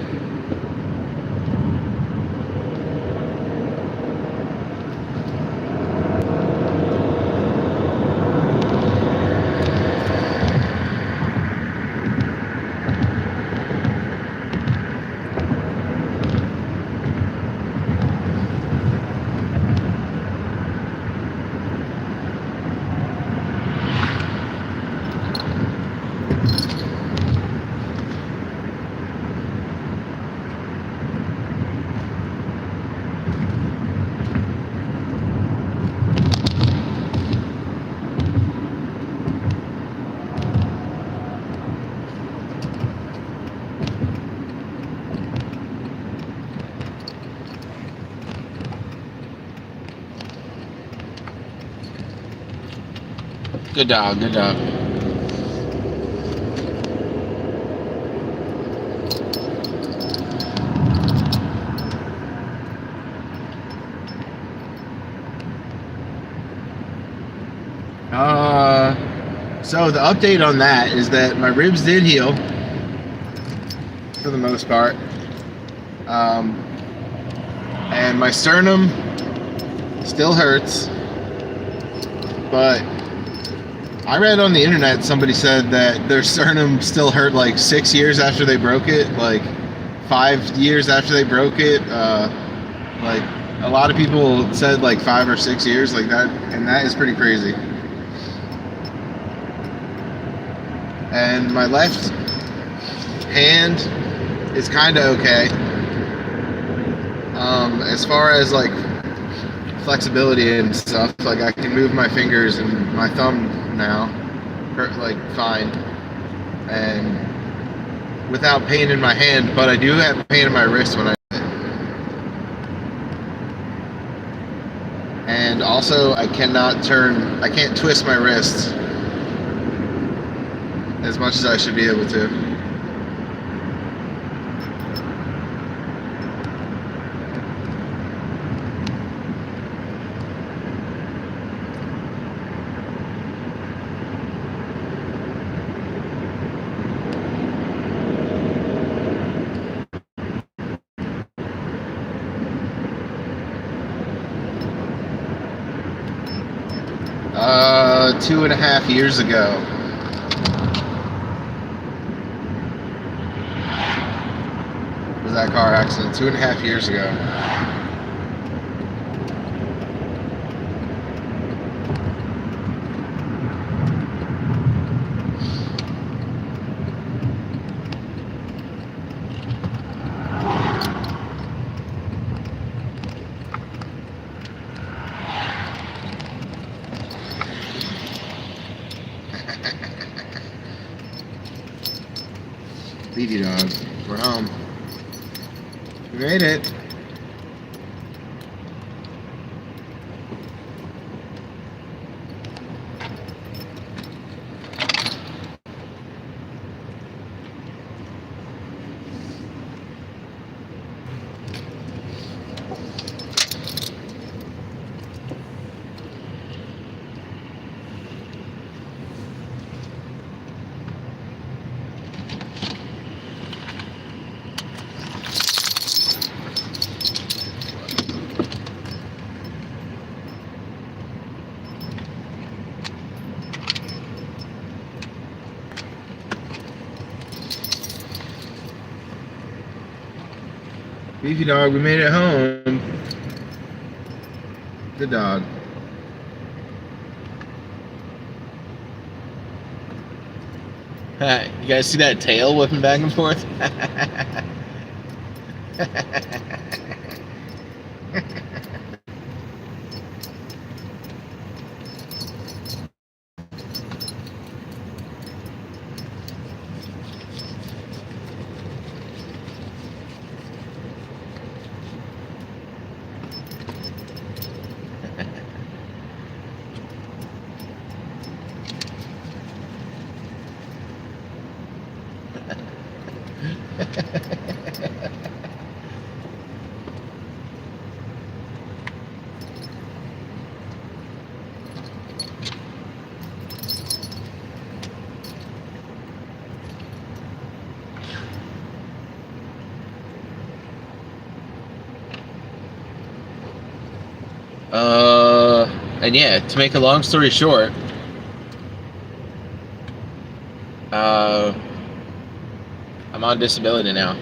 Good dog, good dog. So the update on that is that my ribs did heal for the most part. And my sternum still hurts, but I read on the internet somebody said that their sternum still hurt like 6 years after they broke it, like 5 years after they broke it. Like a lot of people said like 5 or 6 years, like that, and that is pretty crazy. And my left hand is kind of okay. As far as like flexibility and stuff, like I can move my fingers and my thumb now, like fine, and without pain in my hand. But I do have pain in my wrist when I do it. And also I can't twist my wrists as much as I should be able to. 2.5 years ago. Was that car accident 2.5 years ago. Beefy Dog, we're home. We made it. Beefy Dog, we made it home. Good dog. You guys see that tail whipping back and forth? And yeah, to make a long story short, I'm on disability now.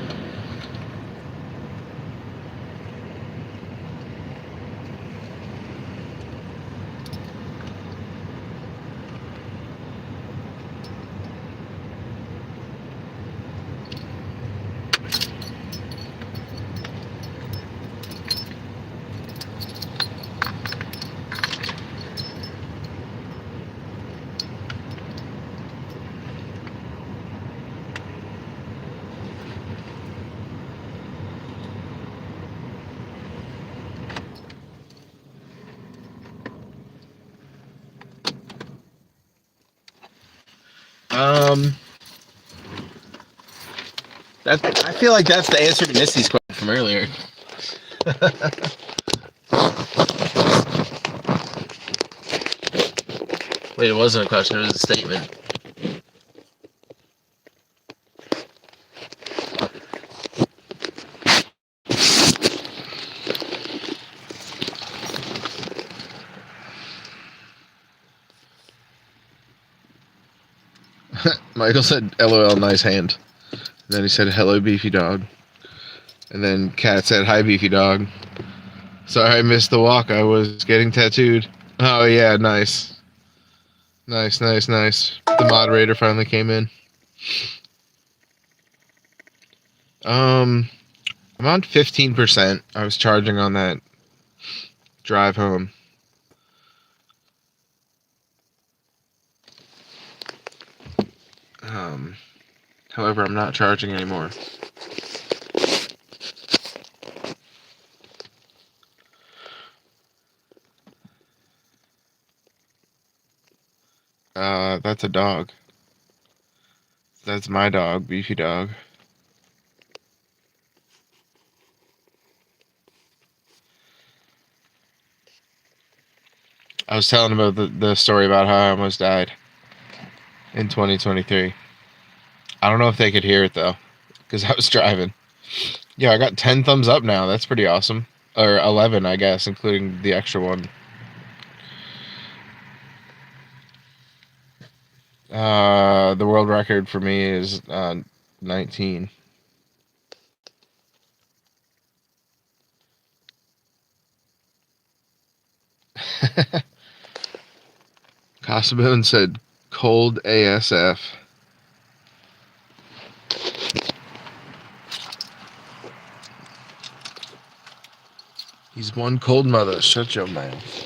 I feel like that's the answer to Missy's question from earlier. Wait, it wasn't a question, it was a statement. Michael said, LOL, nice hand. And then he said, hello, Beefy Dog. And then Kat said, hi, Beefy Dog. Sorry I missed the walk. I was getting tattooed. Oh, yeah, nice. Nice. The moderator finally came in. I'm on 15%. I was charging on that drive home. However, I'm not charging anymore. That's a dog. That's my dog, Beefy Dog. I was telling about the story about how I almost died in 2023. I don't know if they could hear it, though, because I was driving. Yeah, I got 10 thumbs up now. That's pretty awesome. Or 11, I guess, including the extra one. The world record for me is 19. Casabone said, cold ASF. He's one cold mother. Shut your mouth.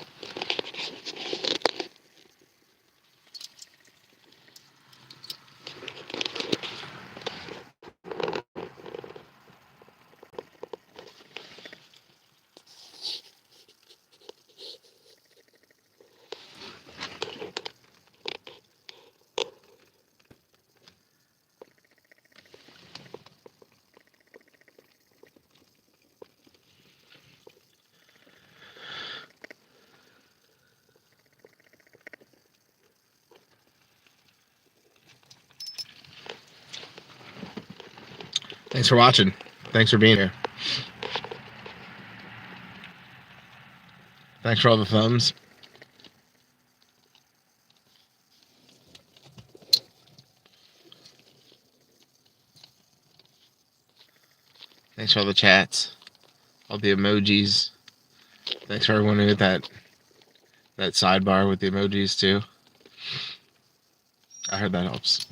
Thanks for watching. Thanks for being here. Thanks for all the thumbs. Thanks for all the chats. All the emojis. Thanks for everyone who hit that sidebar with the emojis too. I heard that helps.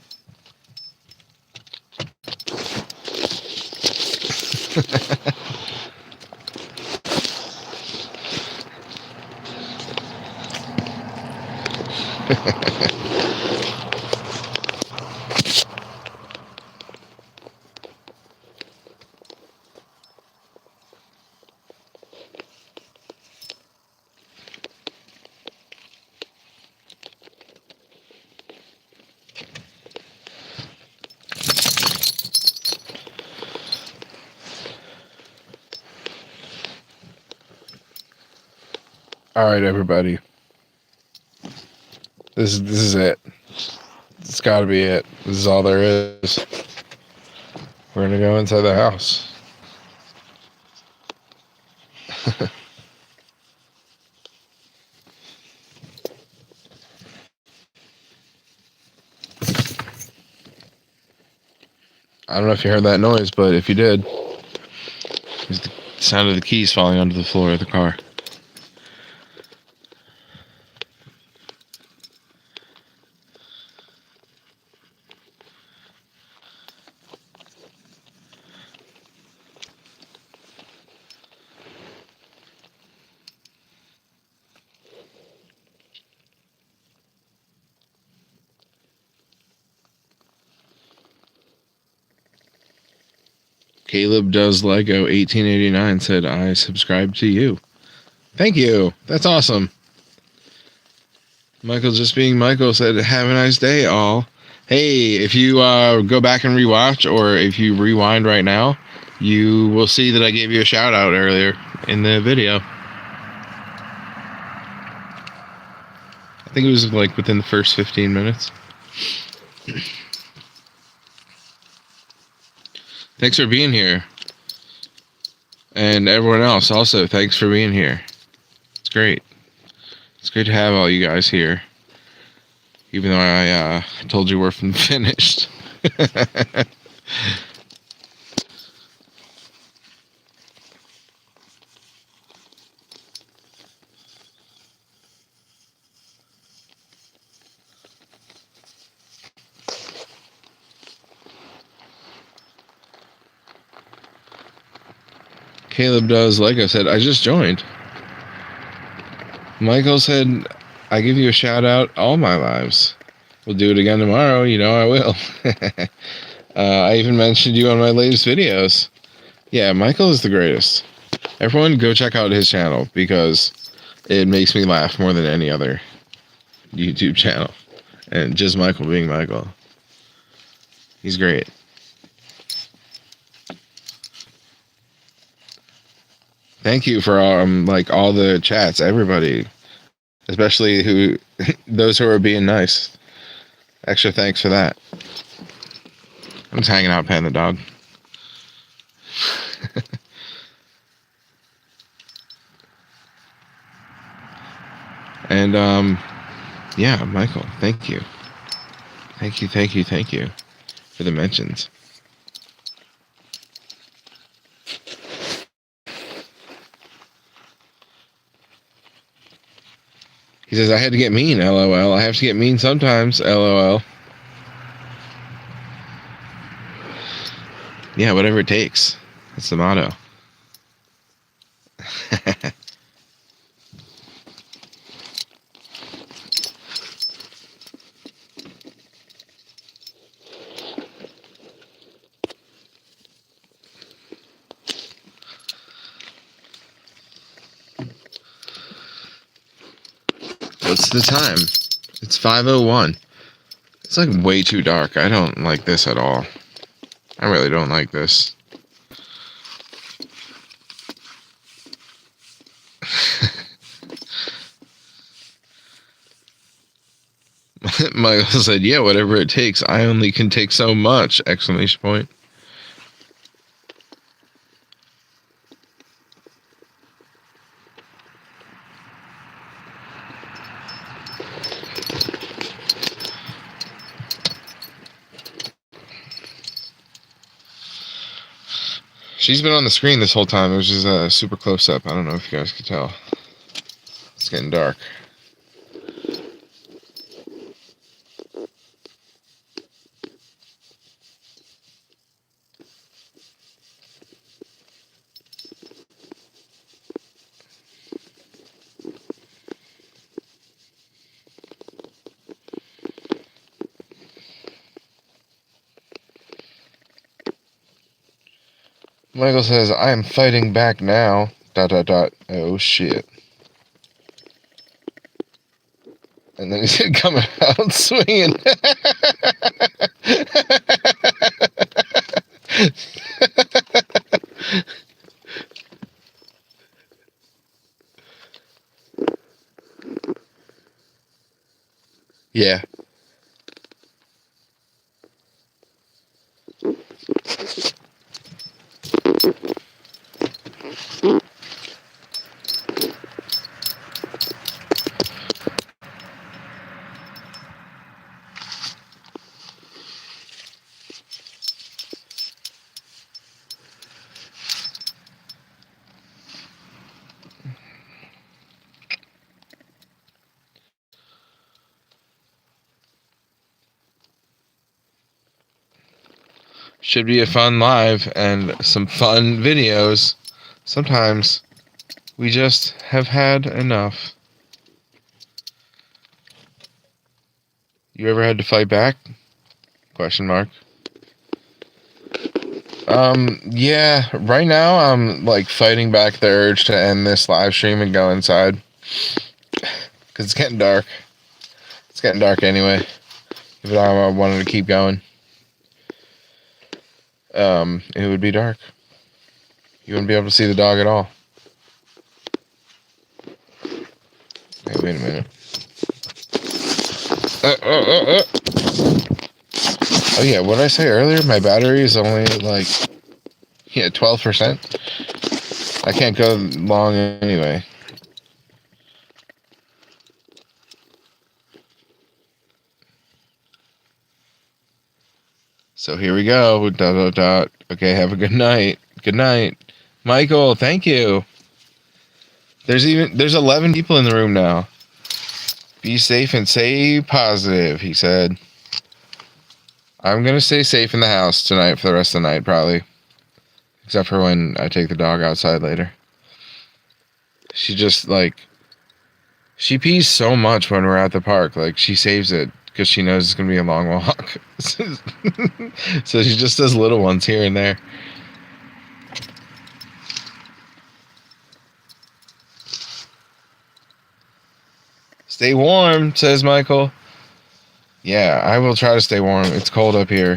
All right, everybody. This is it. It's got to be it. This is all there is. We're gonna go inside the house. I don't know if you heard that noise, but if you did, it's the sound of the keys falling onto the floor of the car. Caleb Does Lego 1889 said, I subscribe to you. Thank you. That's awesome. Michael Just Being Michael said, have a nice day, all. Hey, if you go back and rewatch, or if you rewind right now, you will see that I gave you a shout out earlier in the video. I think it was like within the first 15 minutes. Thanks for being here. And everyone else also, thanks for being here. It's great. It's great to have all you guys here. Even though I told you we're finished. Caleb Does Lego said, I just joined. Michael said, I give you a shout out all my lives. We'll do it again tomorrow. You know I will. I even mentioned you on my latest videos. Yeah, Michael is the greatest. Everyone go check out his channel because it makes me laugh more than any other YouTube channel. And just Michael being Michael. He's great. Thank you for all the chats, everybody, especially those who are being nice. Extra thanks for that. I'm just hanging out, petting the dog. And yeah, Michael, thank you for the mentions. He says, I had to get mean, LOL. I have to get mean sometimes, LOL. Yeah, whatever it takes. That's the motto. What's the time? It's 5:01. It's like way too dark. I don't like this at all. I really don't like this. Michael said, yeah, whatever it takes. I only can take so much! Exclamation point. She's been on the screen this whole time. It was just a super close up. I don't know if you guys could tell. It's getting dark. Michael says, I am fighting back now. ... Oh shit. And then he said, coming out swinging. Yeah. Should be a fun live and some fun videos. Sometimes we just have had enough. You ever had to fight back? Question mark. Yeah, right now I'm like fighting back the urge to end this live stream and go inside. Cause it's getting dark. It's getting dark anyway. If I wanted to keep going, it would be dark. You wouldn't be able to see the dog at all. Hey, wait a minute. Oh yeah, what did I say earlier? My battery is only like 12%. I can't go long anyway. So here we go. ... Okay, have a good night. Good night. Michael, thank you. There's 11 people in the room now. Be safe and stay positive, he said. I'm going to stay safe in the house tonight for the rest of the night, probably. Except for when I take the dog outside later. She just, she pees so much when we're at the park. Like, she saves it because she knows it's going to be a long walk. So she just does little ones here and there. Stay warm, says Michael. Yeah, I will try to stay warm. It's cold up here.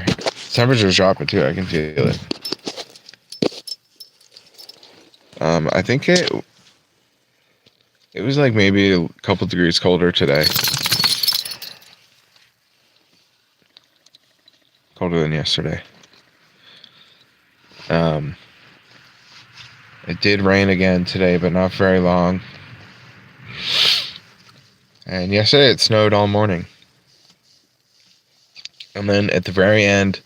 Temperature's dropping too. I can feel it. I think it was like maybe a couple degrees colder today. Colder than yesterday. It did rain again today, but not very long. And yesterday it snowed all morning. And then at the very end,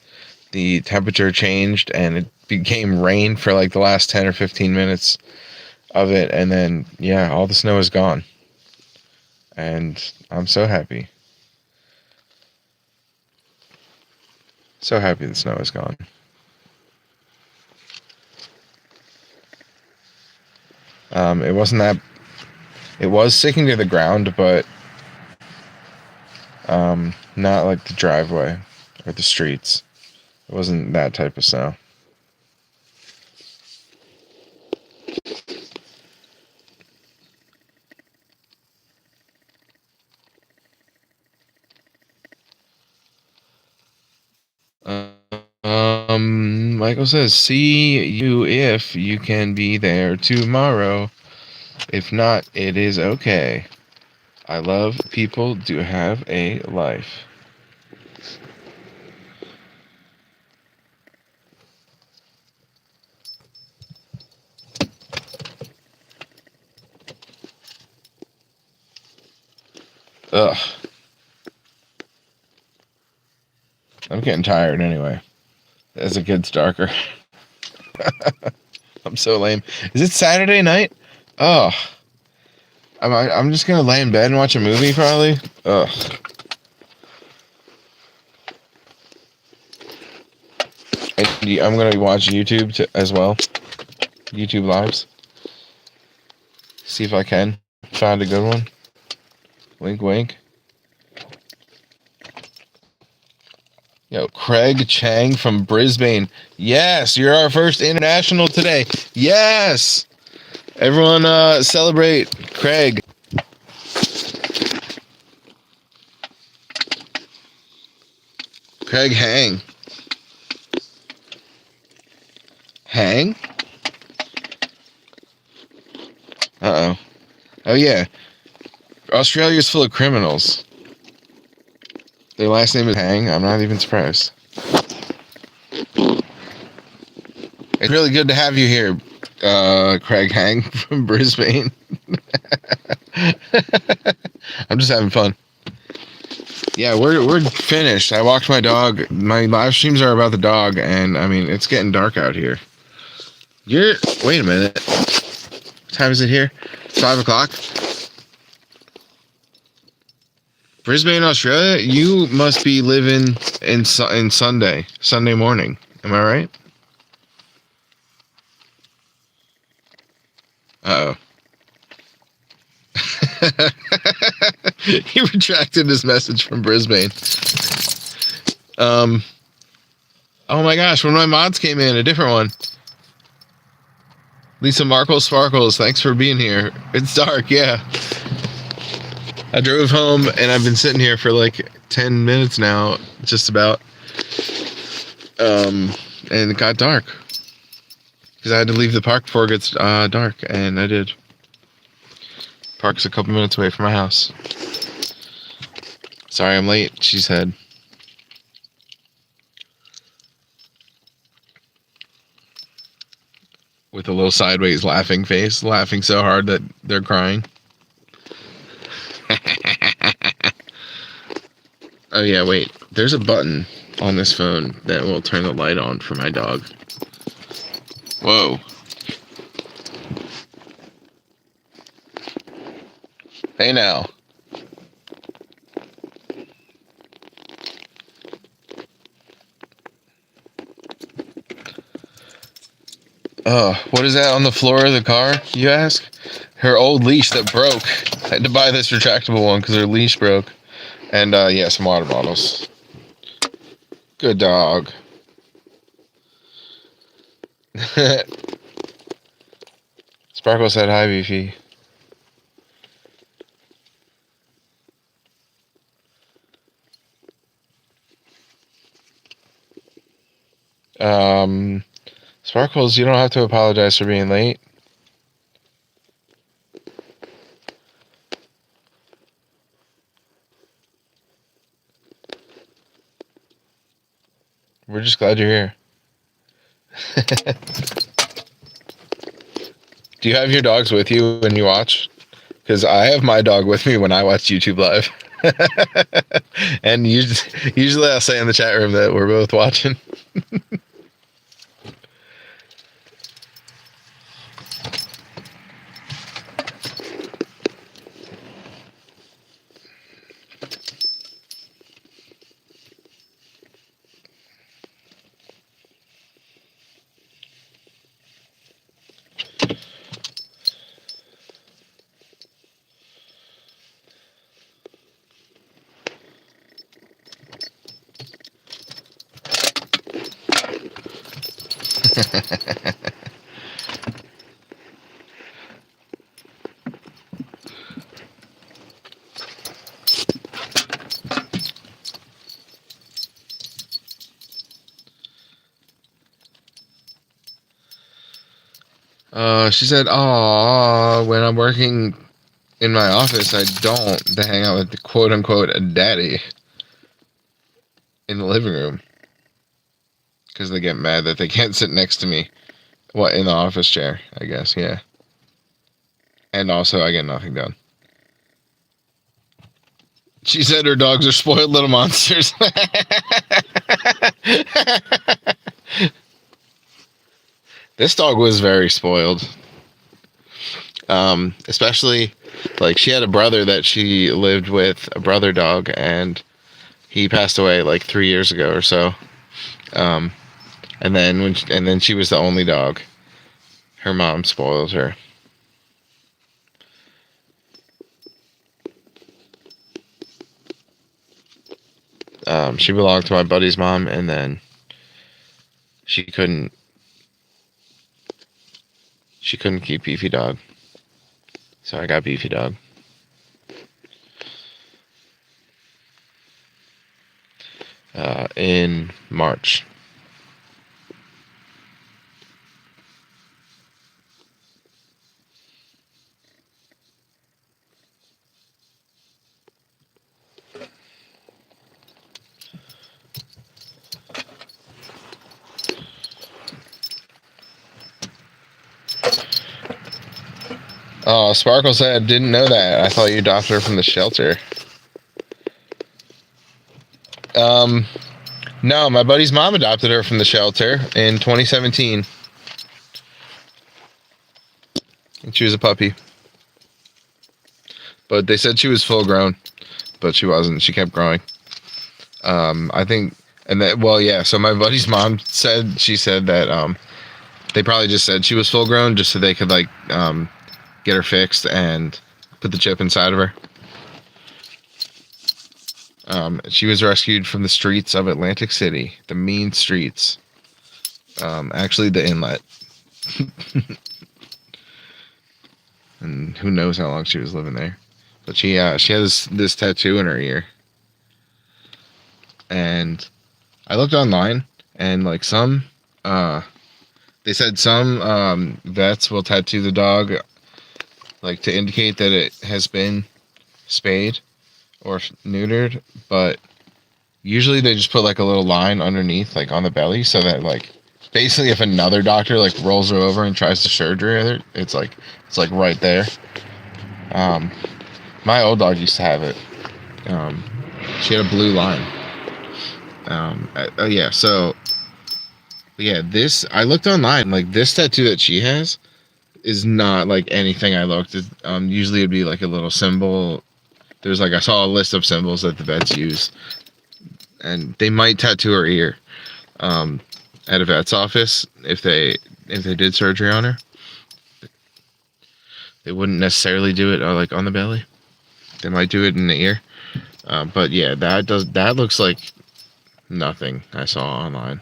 the temperature changed and it became rain for like the last 10 or 15 minutes of it. And then, yeah, all the snow is gone. And I'm so happy. So happy the snow is gone. It wasn't that... It was sticking to the ground, but not like the driveway or the streets. It wasn't that type of snow. Michael says, see you if you can be there tomorrow. If not, it is okay. I love people do have a life. Ugh. I'm getting tired anyway. As it gets darker. I'm so lame. Is it Saturday night? Oh. I'm just gonna lay in bed and watch a movie probably. Ugh. I'm gonna watch YouTube as well. YouTube lives. See if I can find a good one. Wink, wink. Yo, Craig Chang from Brisbane. Yes, you're our first international today. Yes! Everyone celebrate Craig. Craig Hang. Hang? Uh-oh. Oh, yeah. Australia's full of criminals. Their last name is Hang. I'm not even surprised. It's really good to have you here, Craig Hang from Brisbane. I'm just having fun. Yeah, we're finished. I walked my dog. My live streams are about the dog, and I mean it's getting dark out here. Wait a minute. What time is it here? 5 o'clock. Brisbane, Australia. You must be living in Sunday morning. Am I right? Uh-oh. He retracted his message from Brisbane. Oh my gosh, one of my mods came in, a different one. Lisa Markle Sparkles, thanks for being here. It's dark, yeah. I drove home and I've been sitting here for like 10 minutes now, just about. And it got dark. Because I had to leave the park before it gets dark, and I did. Park's a couple minutes away from my house. Sorry I'm late, she said. With a little sideways laughing face, laughing so hard that they're crying. Oh yeah, wait. There's a button on this phone that will turn the light on for my dog. Whoa. Hey now. What is that on the floor of the car, you ask? Her old leash that broke. I had to buy this retractable one because her leash broke. And, yeah, some water bottles. Good dog. Sparkle said hi, Beefy. Sparkles, you don't have to apologize for being late. We're just glad you're here. Do you have your dogs with you when you watch? Because I have my dog with me when I watch YouTube Live. And usually I'll say in the chat room that we're both watching. She said, "Aw, when I'm working in my office, I don't to hang out with the quote-unquote daddy in the living room. Because they get mad that they can't sit next to me. What, in the office chair, I guess, yeah. And also, I get nothing done." She said her dogs are spoiled little monsters. This dog was very spoiled. Especially, like, she had a brother that she lived with, a brother dog, and he passed away like 3 years ago or so. And then she was the only dog. Her mom spoiled her. She belonged to my buddy's mom, and then she couldn't keep Beefy Dog. So I got Beefy Dog. In March. Oh, Sparkle said, "Didn't know that. I thought you adopted her from the shelter." No, my buddy's mom adopted her from the shelter in 2017. And she was a puppy. But they said she was full grown, but she wasn't. She kept growing. I think And that, well, yeah. So my buddy's mom said that they probably just said she was full grown just so they could like get her fixed and put the chip inside of her. She was rescued from the streets of Atlantic City, the mean streets. Actually, the inlet. And who knows how long she was living there. But she has this tattoo in her ear. And I looked online, and like they said some vets will tattoo the dog like to indicate that it has been spayed or neutered, but usually they just put like a little line underneath, like on the belly, so that like basically if another doctor like rolls her over and tries to surgery with it, it's like right there. My old dog used to have it. She had a blue line. Yeah, so yeah, this I looked online, like this tattoo that she has is not like anything I looked at. Usually it'd be like a little symbol. There's like I saw a list of symbols that the vets use, and they might tattoo her ear at a vet's office if they did surgery on her. They wouldn't necessarily do it like on the belly. They might do it in the ear, but yeah, that looks like nothing I saw online.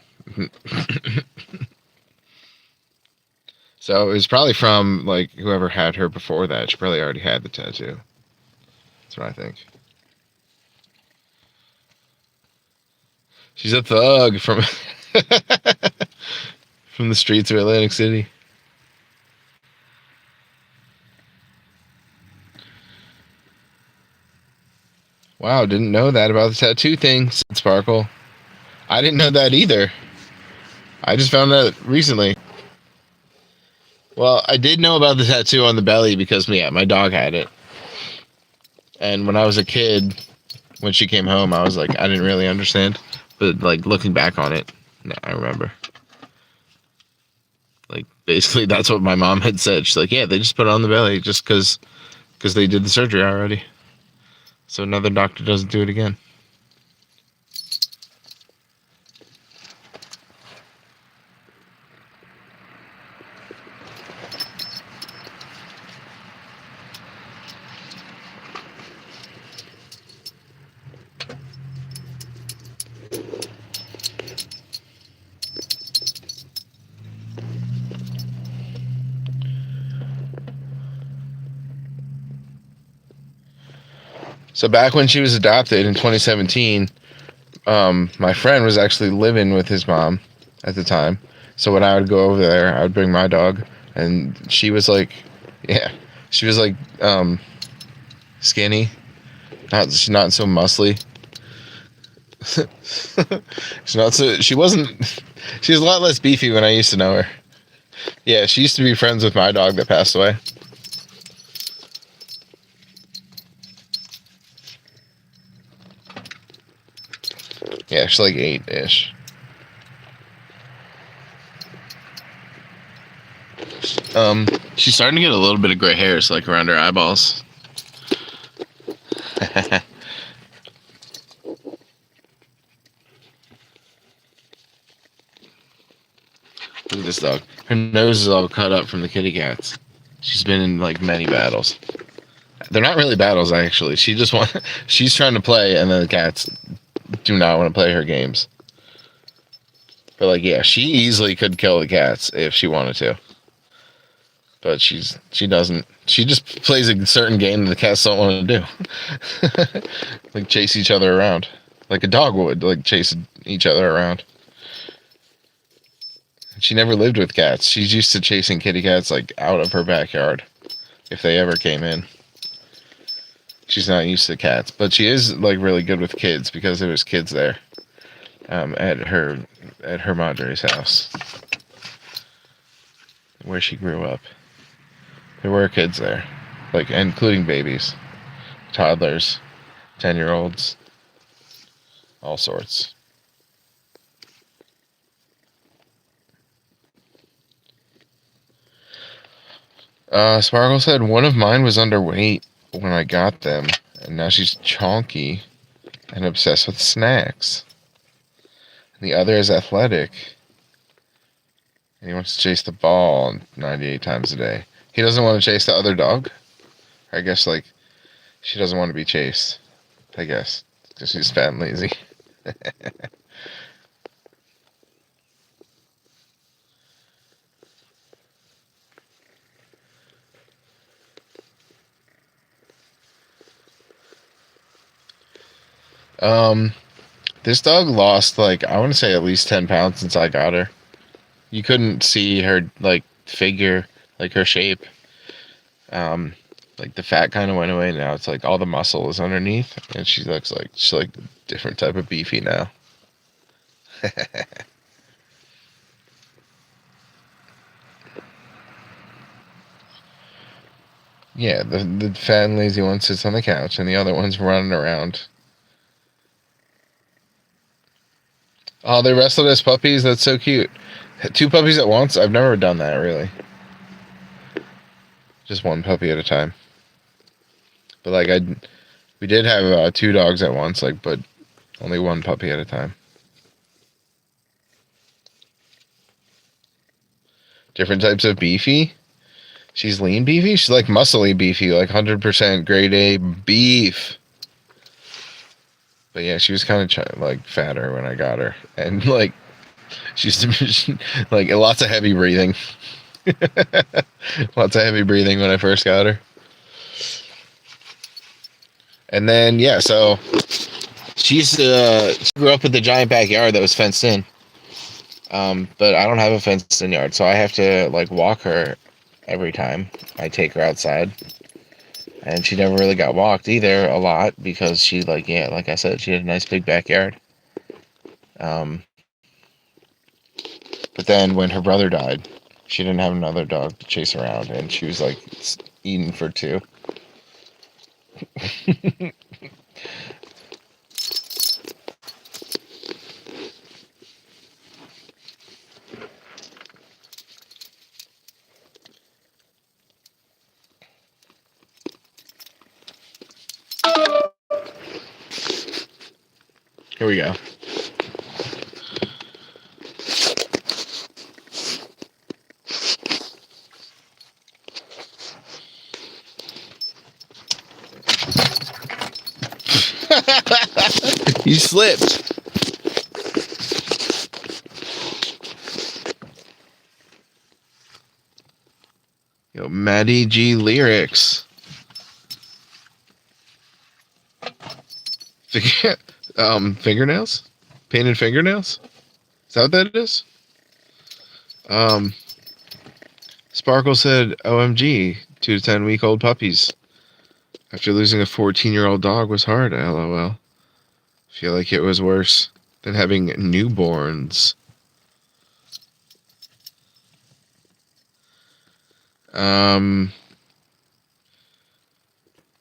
So it was probably from like whoever had her before that. She probably already had the tattoo. That's what I think. She's a thug from from the streets of Atlantic City. Wow, didn't know that about the tattoo thing, said Sparkle. I didn't know that either. I just found that recently. Well, I did know about the tattoo on the belly because, yeah, my dog had it. And when I was a kid, when she came home, I was like, I didn't really understand. But, like, looking back on it, I remember. Like, basically, that's what my mom had said. She's like, yeah, they just put it on the belly just because they did the surgery already. So another doctor doesn't do it again. So back when she was adopted in 2017, my friend was actually living with his mom at the time. So when I would go over there, I would bring my dog, and she was like, skinny, not so muscly. She was a lot less beefy when I used to know her. Yeah, she used to be friends with my dog that passed away. Yeah, she's like 8-ish. She's starting to get a little bit of gray hairs, like around her eyeballs. Look at this dog. Her nose is all cut up from the kitty cats. She's been in like many battles. They're not really battles, actually. She's trying to play, and then the cats do not want to play her games. But like, yeah, she easily could kill the cats if she wanted to. But she doesn't. She just plays a certain game that the cats don't want to do. Like chase each other around. Like a dog would, like chase each other around. She never lived with cats. She's used to chasing kitty cats like out of her backyard if they ever came in. She's not used to cats, but she is like really good with kids because there was kids there at her Madre's house where she grew up. There were kids there, like including babies, toddlers, 10-year-olds, all sorts. Sparkle said one of mine was underweight when I got them, and now she's chonky and obsessed with snacks. The other is athletic. And he wants to chase the ball 98 times a day. He doesn't want to chase the other dog. I guess, like, she doesn't want to be chased. I guess. Because she's fat and lazy. This dog lost, like, I want to say at least 10 pounds since I got her. You couldn't see her, like, figure, like, her shape. Like, the fat kind of went away. Now it's, like, all the muscle is underneath. And she looks like, she's, like, a different type of Beefy now. Yeah, the fat and lazy one sits on the couch, and the other one's running around. Oh, they wrestled as puppies? That's so cute. 2 puppies at once? I've never done that, really. Just 1 puppy at a time. But, like, we did have 2 dogs at once, like, but only 1 puppy at a time. Different types of Beefy? She's lean Beefy? She's, like, muscly Beefy, like 100% grade A beef. But yeah, she was kind of like fatter when I got her, and like she's like lots of heavy breathing. Lots of heavy breathing when I first got her. And then yeah, so she grew up with a giant backyard that was fenced in. But I don't have a fenced in yard, so I have to like walk her every time I take her outside. And she never really got walked either a lot because she like I said, she had a nice big backyard. But then when her brother died, she didn't have another dog to chase around, and she was like eating for 2. Here we go. You slipped. Yo, Maddie G lyrics. Fingernails? Painted fingernails? Is that what that is? Sparkle said, OMG, 2 to 10-week-old puppies. After losing a 14-year-old dog was hard, LOL. Feel like it was worse than having newborns.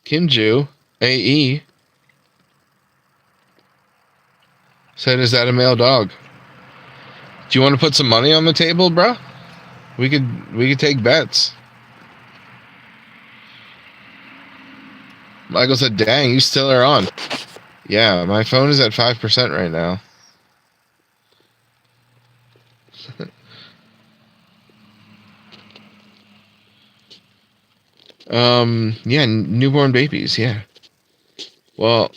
Kimju, AE, said, is that a male dog? Do you want to put some money on the table, bro? We could take bets. Michael said, dang, you still are on. Yeah, my phone is at 5% right now. Yeah, newborn babies, yeah. Well,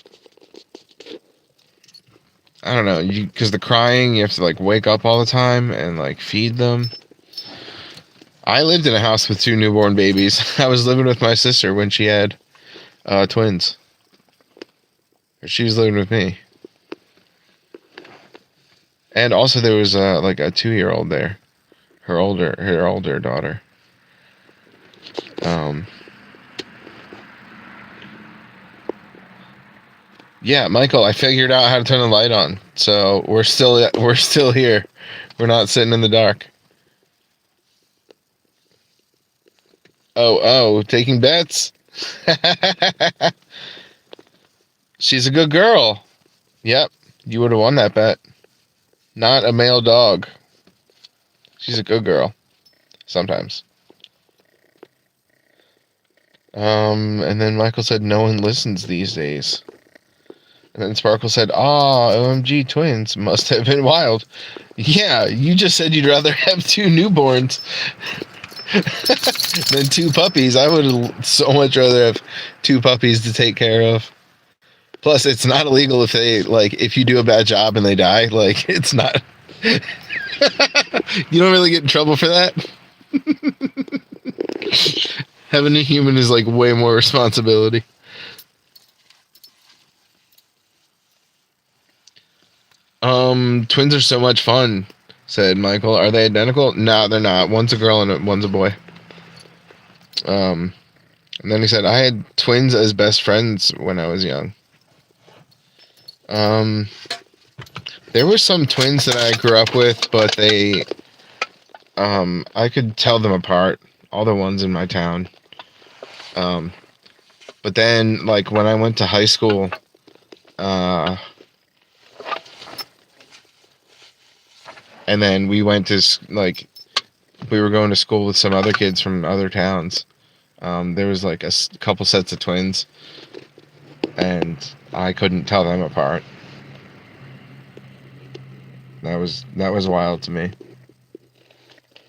I don't know, because the crying, you have to like wake up all the time and like feed them. I lived in a house with 2 newborn babies. I was living with my sister when she had twins. She was living with me. And also there was like a 2-year-old there. Her older daughter. Yeah, Michael, I figured out how to turn the light on. So we're still here. We're not sitting in the dark. Oh, taking bets. She's a good girl. Yep, you would have won that bet. Not a male dog. She's a good girl. Sometimes. And then Michael said no one listens these days. And then Sparkle said, "Ah, OMG, twins must have been wild." Yeah, you just said you'd rather have 2 newborns than 2 puppies. I would so much rather have 2 puppies to take care of. Plus, it's not illegal if if you do a bad job and they die. Like, it's not. You don't really get in trouble for that. Having a human is like way more responsibility. Twins are so much fun, said Michael. Are they identical? No, they're not. One's a girl and one's a boy. And then he said, I had twins as best friends when I was young. There were some twins that I grew up with, but I could tell them apart. All the ones in my town. But then, like, when I went to high school, and then we went to, we were going to school with some other kids from other towns. There was, like, a couple sets of twins, and I couldn't tell them apart. That was wild to me.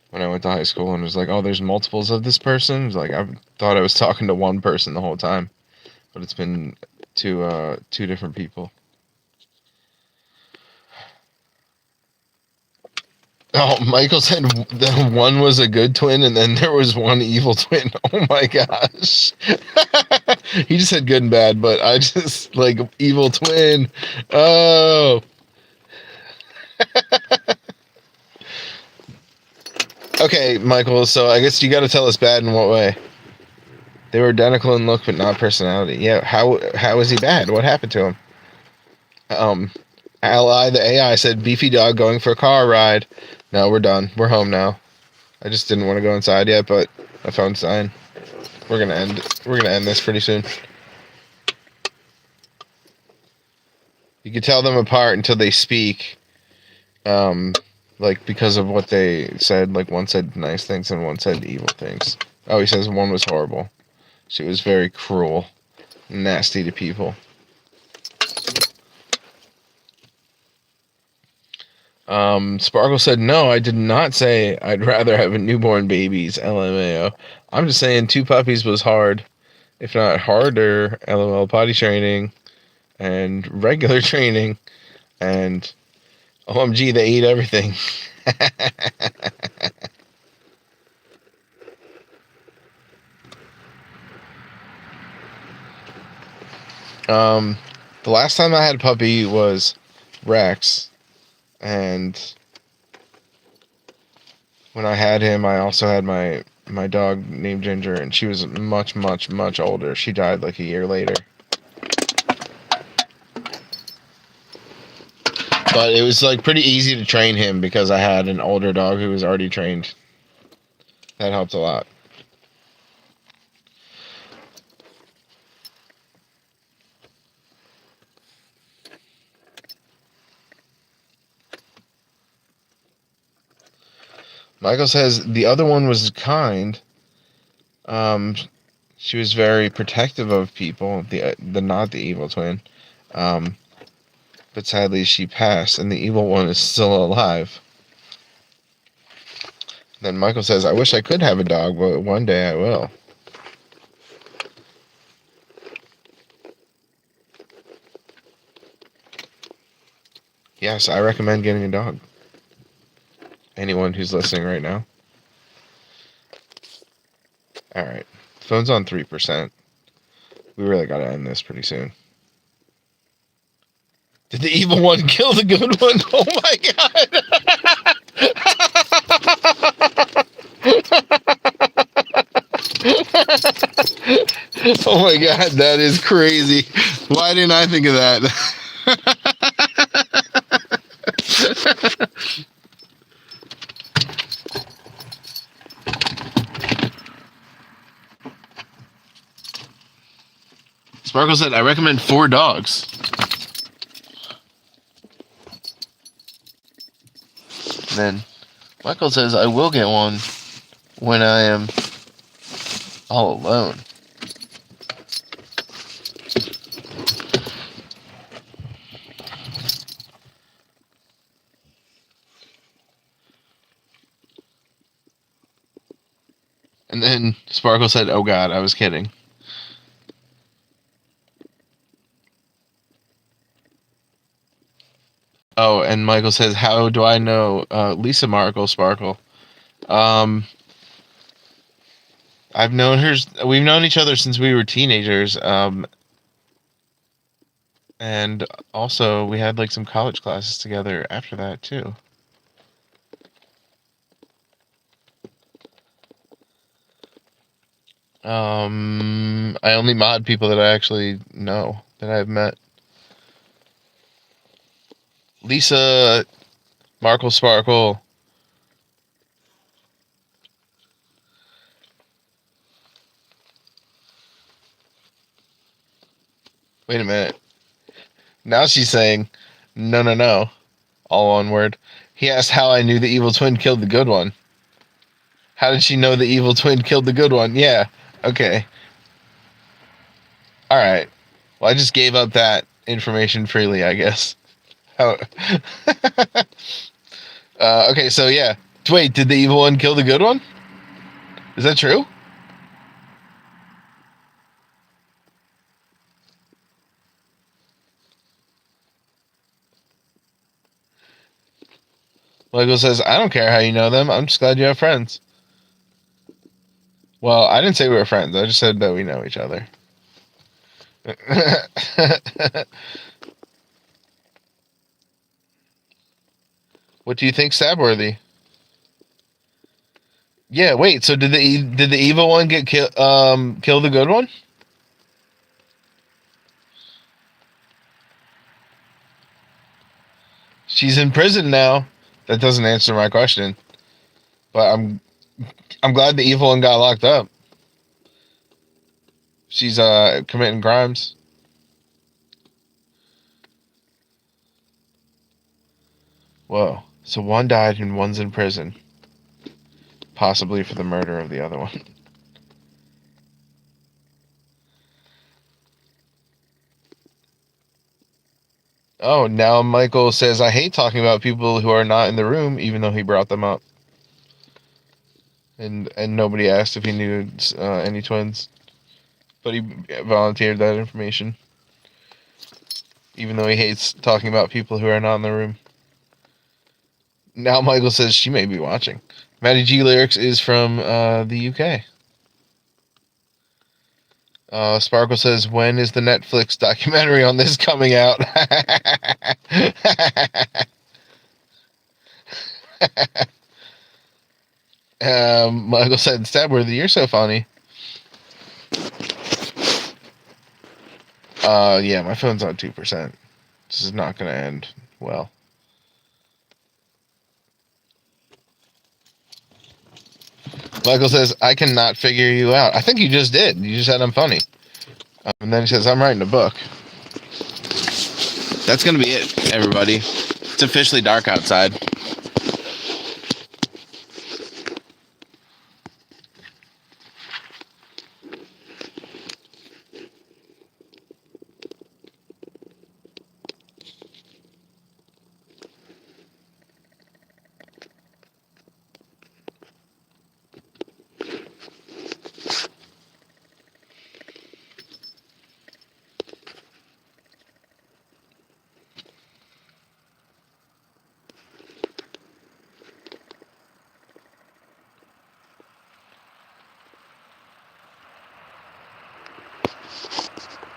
When I went to high school and was like, oh, there's multiples of this person. It was like, I thought I was talking to one person the whole time, but it's been two different people. Oh, Michael said that one was a good twin and then there was one evil twin. Oh my gosh. He just said good and bad, but I just, like, evil twin. Oh. Okay, Michael, so I guess you got to tell us bad in what way? They were identical in look, but not personality. Yeah, how is he bad? What happened to him? Ally, the AI, said, Beefy Dog going for a car ride. No, we're done. We're home now. I just didn't want to go inside yet, but my phone's dying. We're gonna end this pretty soon. You can tell them apart until they speak. Like, because of what they said. Like, one said nice things and one said evil things. Oh, he says one was horrible. She was very cruel, nasty to people. Sparkle said, no, I did not say I'd rather have a newborn babies, LMAO. I'm just saying 2 puppies was hard, if not harder, LOL. Potty training and regular training and OMG, they eat everything. The last time I had a puppy was Rex, and when I had him, I also had my dog named Ginger, and she was much, much, much older. She died like a year later. But it was, like, pretty easy to train him because I had an older dog who was already trained. That helped a lot. Michael says the other one was kind. She was very protective of people. The not the evil twin. But sadly she passed, and the evil one is still alive. Then Michael says, I wish I could have a dog, but one day I will. Yes, I recommend getting a dog. Anyone who's listening right now. Alright. Phone's on 3%. We really gotta end this pretty soon. Did the evil one kill the good one? Oh my god! Oh my god, that is crazy. Why didn't I think of that? Sparkle said, I recommend 4 dogs. Then Michael says, I will get one when I am all alone. And then Sparkle said, "Oh God, I was kidding." Oh, and Michael says, "How do I know Lisa Markle Sparkle?" I've known her. We've known each other since we were teenagers. And also we had like some college classes together after that too. I only mod people that I actually know, that I've met. Lisa Markle Sparkle. Wait a minute. Now she's saying, no, no, no. All one word. He asked how I knew the evil twin killed the good one. How did she know the evil twin killed the good one? Yeah. Okay. All right. Well, I just gave up that information freely, I guess. How... okay, so yeah. Wait, did the evil one kill the good one? Is that true? Michael says, I don't care how you know them. I'm just glad you have friends. Well, I didn't say we were friends. I just said that we know each other. What do you think, stabworthy? Yeah, wait. So did the evil one get kill the good one? She's in prison now. That doesn't answer my question. But I'm glad the evil one got locked up. She's committing crimes. Whoa. So one died and one's in prison. Possibly for the murder of the other one. Oh, now Michael says, I hate talking about people who are not in the room, even though he brought them up. And nobody asked if he knew any twins. But he volunteered that information. Even though he hates talking about people who are not in the room. Now Michael says she may be watching. Maddie G Lyrics is from the UK. Sparkle says, when is the Netflix documentary on this coming out? Michael said, Stabworthy, you're so funny. Yeah, my phone's on 2%. This is not going to end well. Michael says, I cannot figure you out. I think you just did. You just said I'm funny. And then he says, I'm writing a book. That's going to be it, everybody. It's officially dark outside.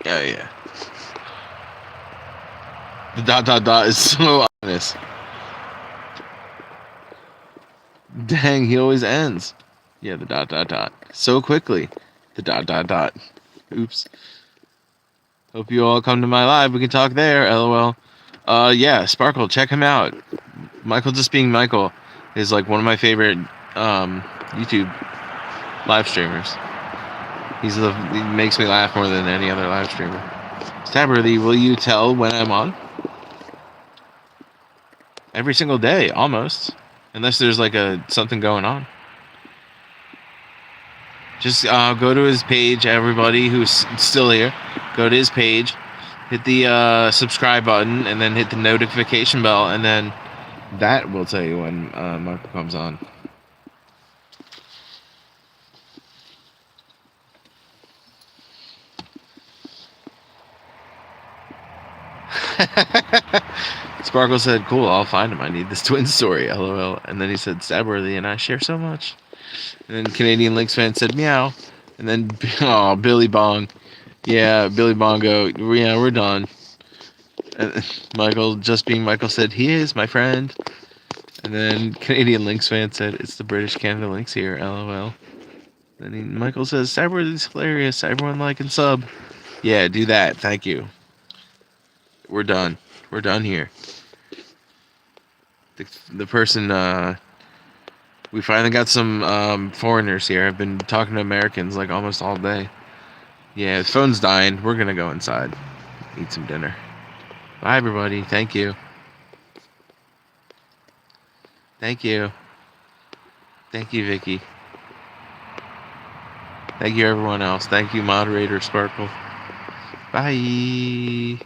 Oh, yeah. The ... is so honest. Dang, he always ends. Yeah, the ... so quickly. The ... Oops. Hope you all come to my live. We can talk there, LOL. Yeah, Sparkle, check him out. Michael Just Being Michael is like one of my favorite YouTube live streamers. He makes me laugh more than any other live streamer. Stabworthy, will you tell when I'm on? Every single day, almost. Unless there's like something going on. Just go to his page, everybody who's still here. Go to his page, hit the subscribe button, and then hit the notification bell, and then that will tell you when Michael comes on. Sparkle said, "Cool, I'll find him. I need this twin story, lol." And then he said, "Stabworthy and I share so much." And then Canadian Lynx fan said, "Meow." And then, oh, Billy Bong. Yeah, Billy Bongo. Yeah, we're done. And Michael, just being Michael, said, "He is my friend." And then Canadian Lynx fan said, "It's the British Canada Lynx here, lol." Then Michael says, "Stabworthy's hilarious. Everyone like and sub." Yeah, do that. Thank you. We're done. We're done here. The person, we finally got some foreigners here. I've been talking to Americans like almost all day. Yeah, the phone's dying. We're gonna go inside, eat some dinner. Bye, everybody. Thank you. Thank you. Thank you, Vicky. Thank you, everyone else. Thank you, moderator Sparkle. Bye.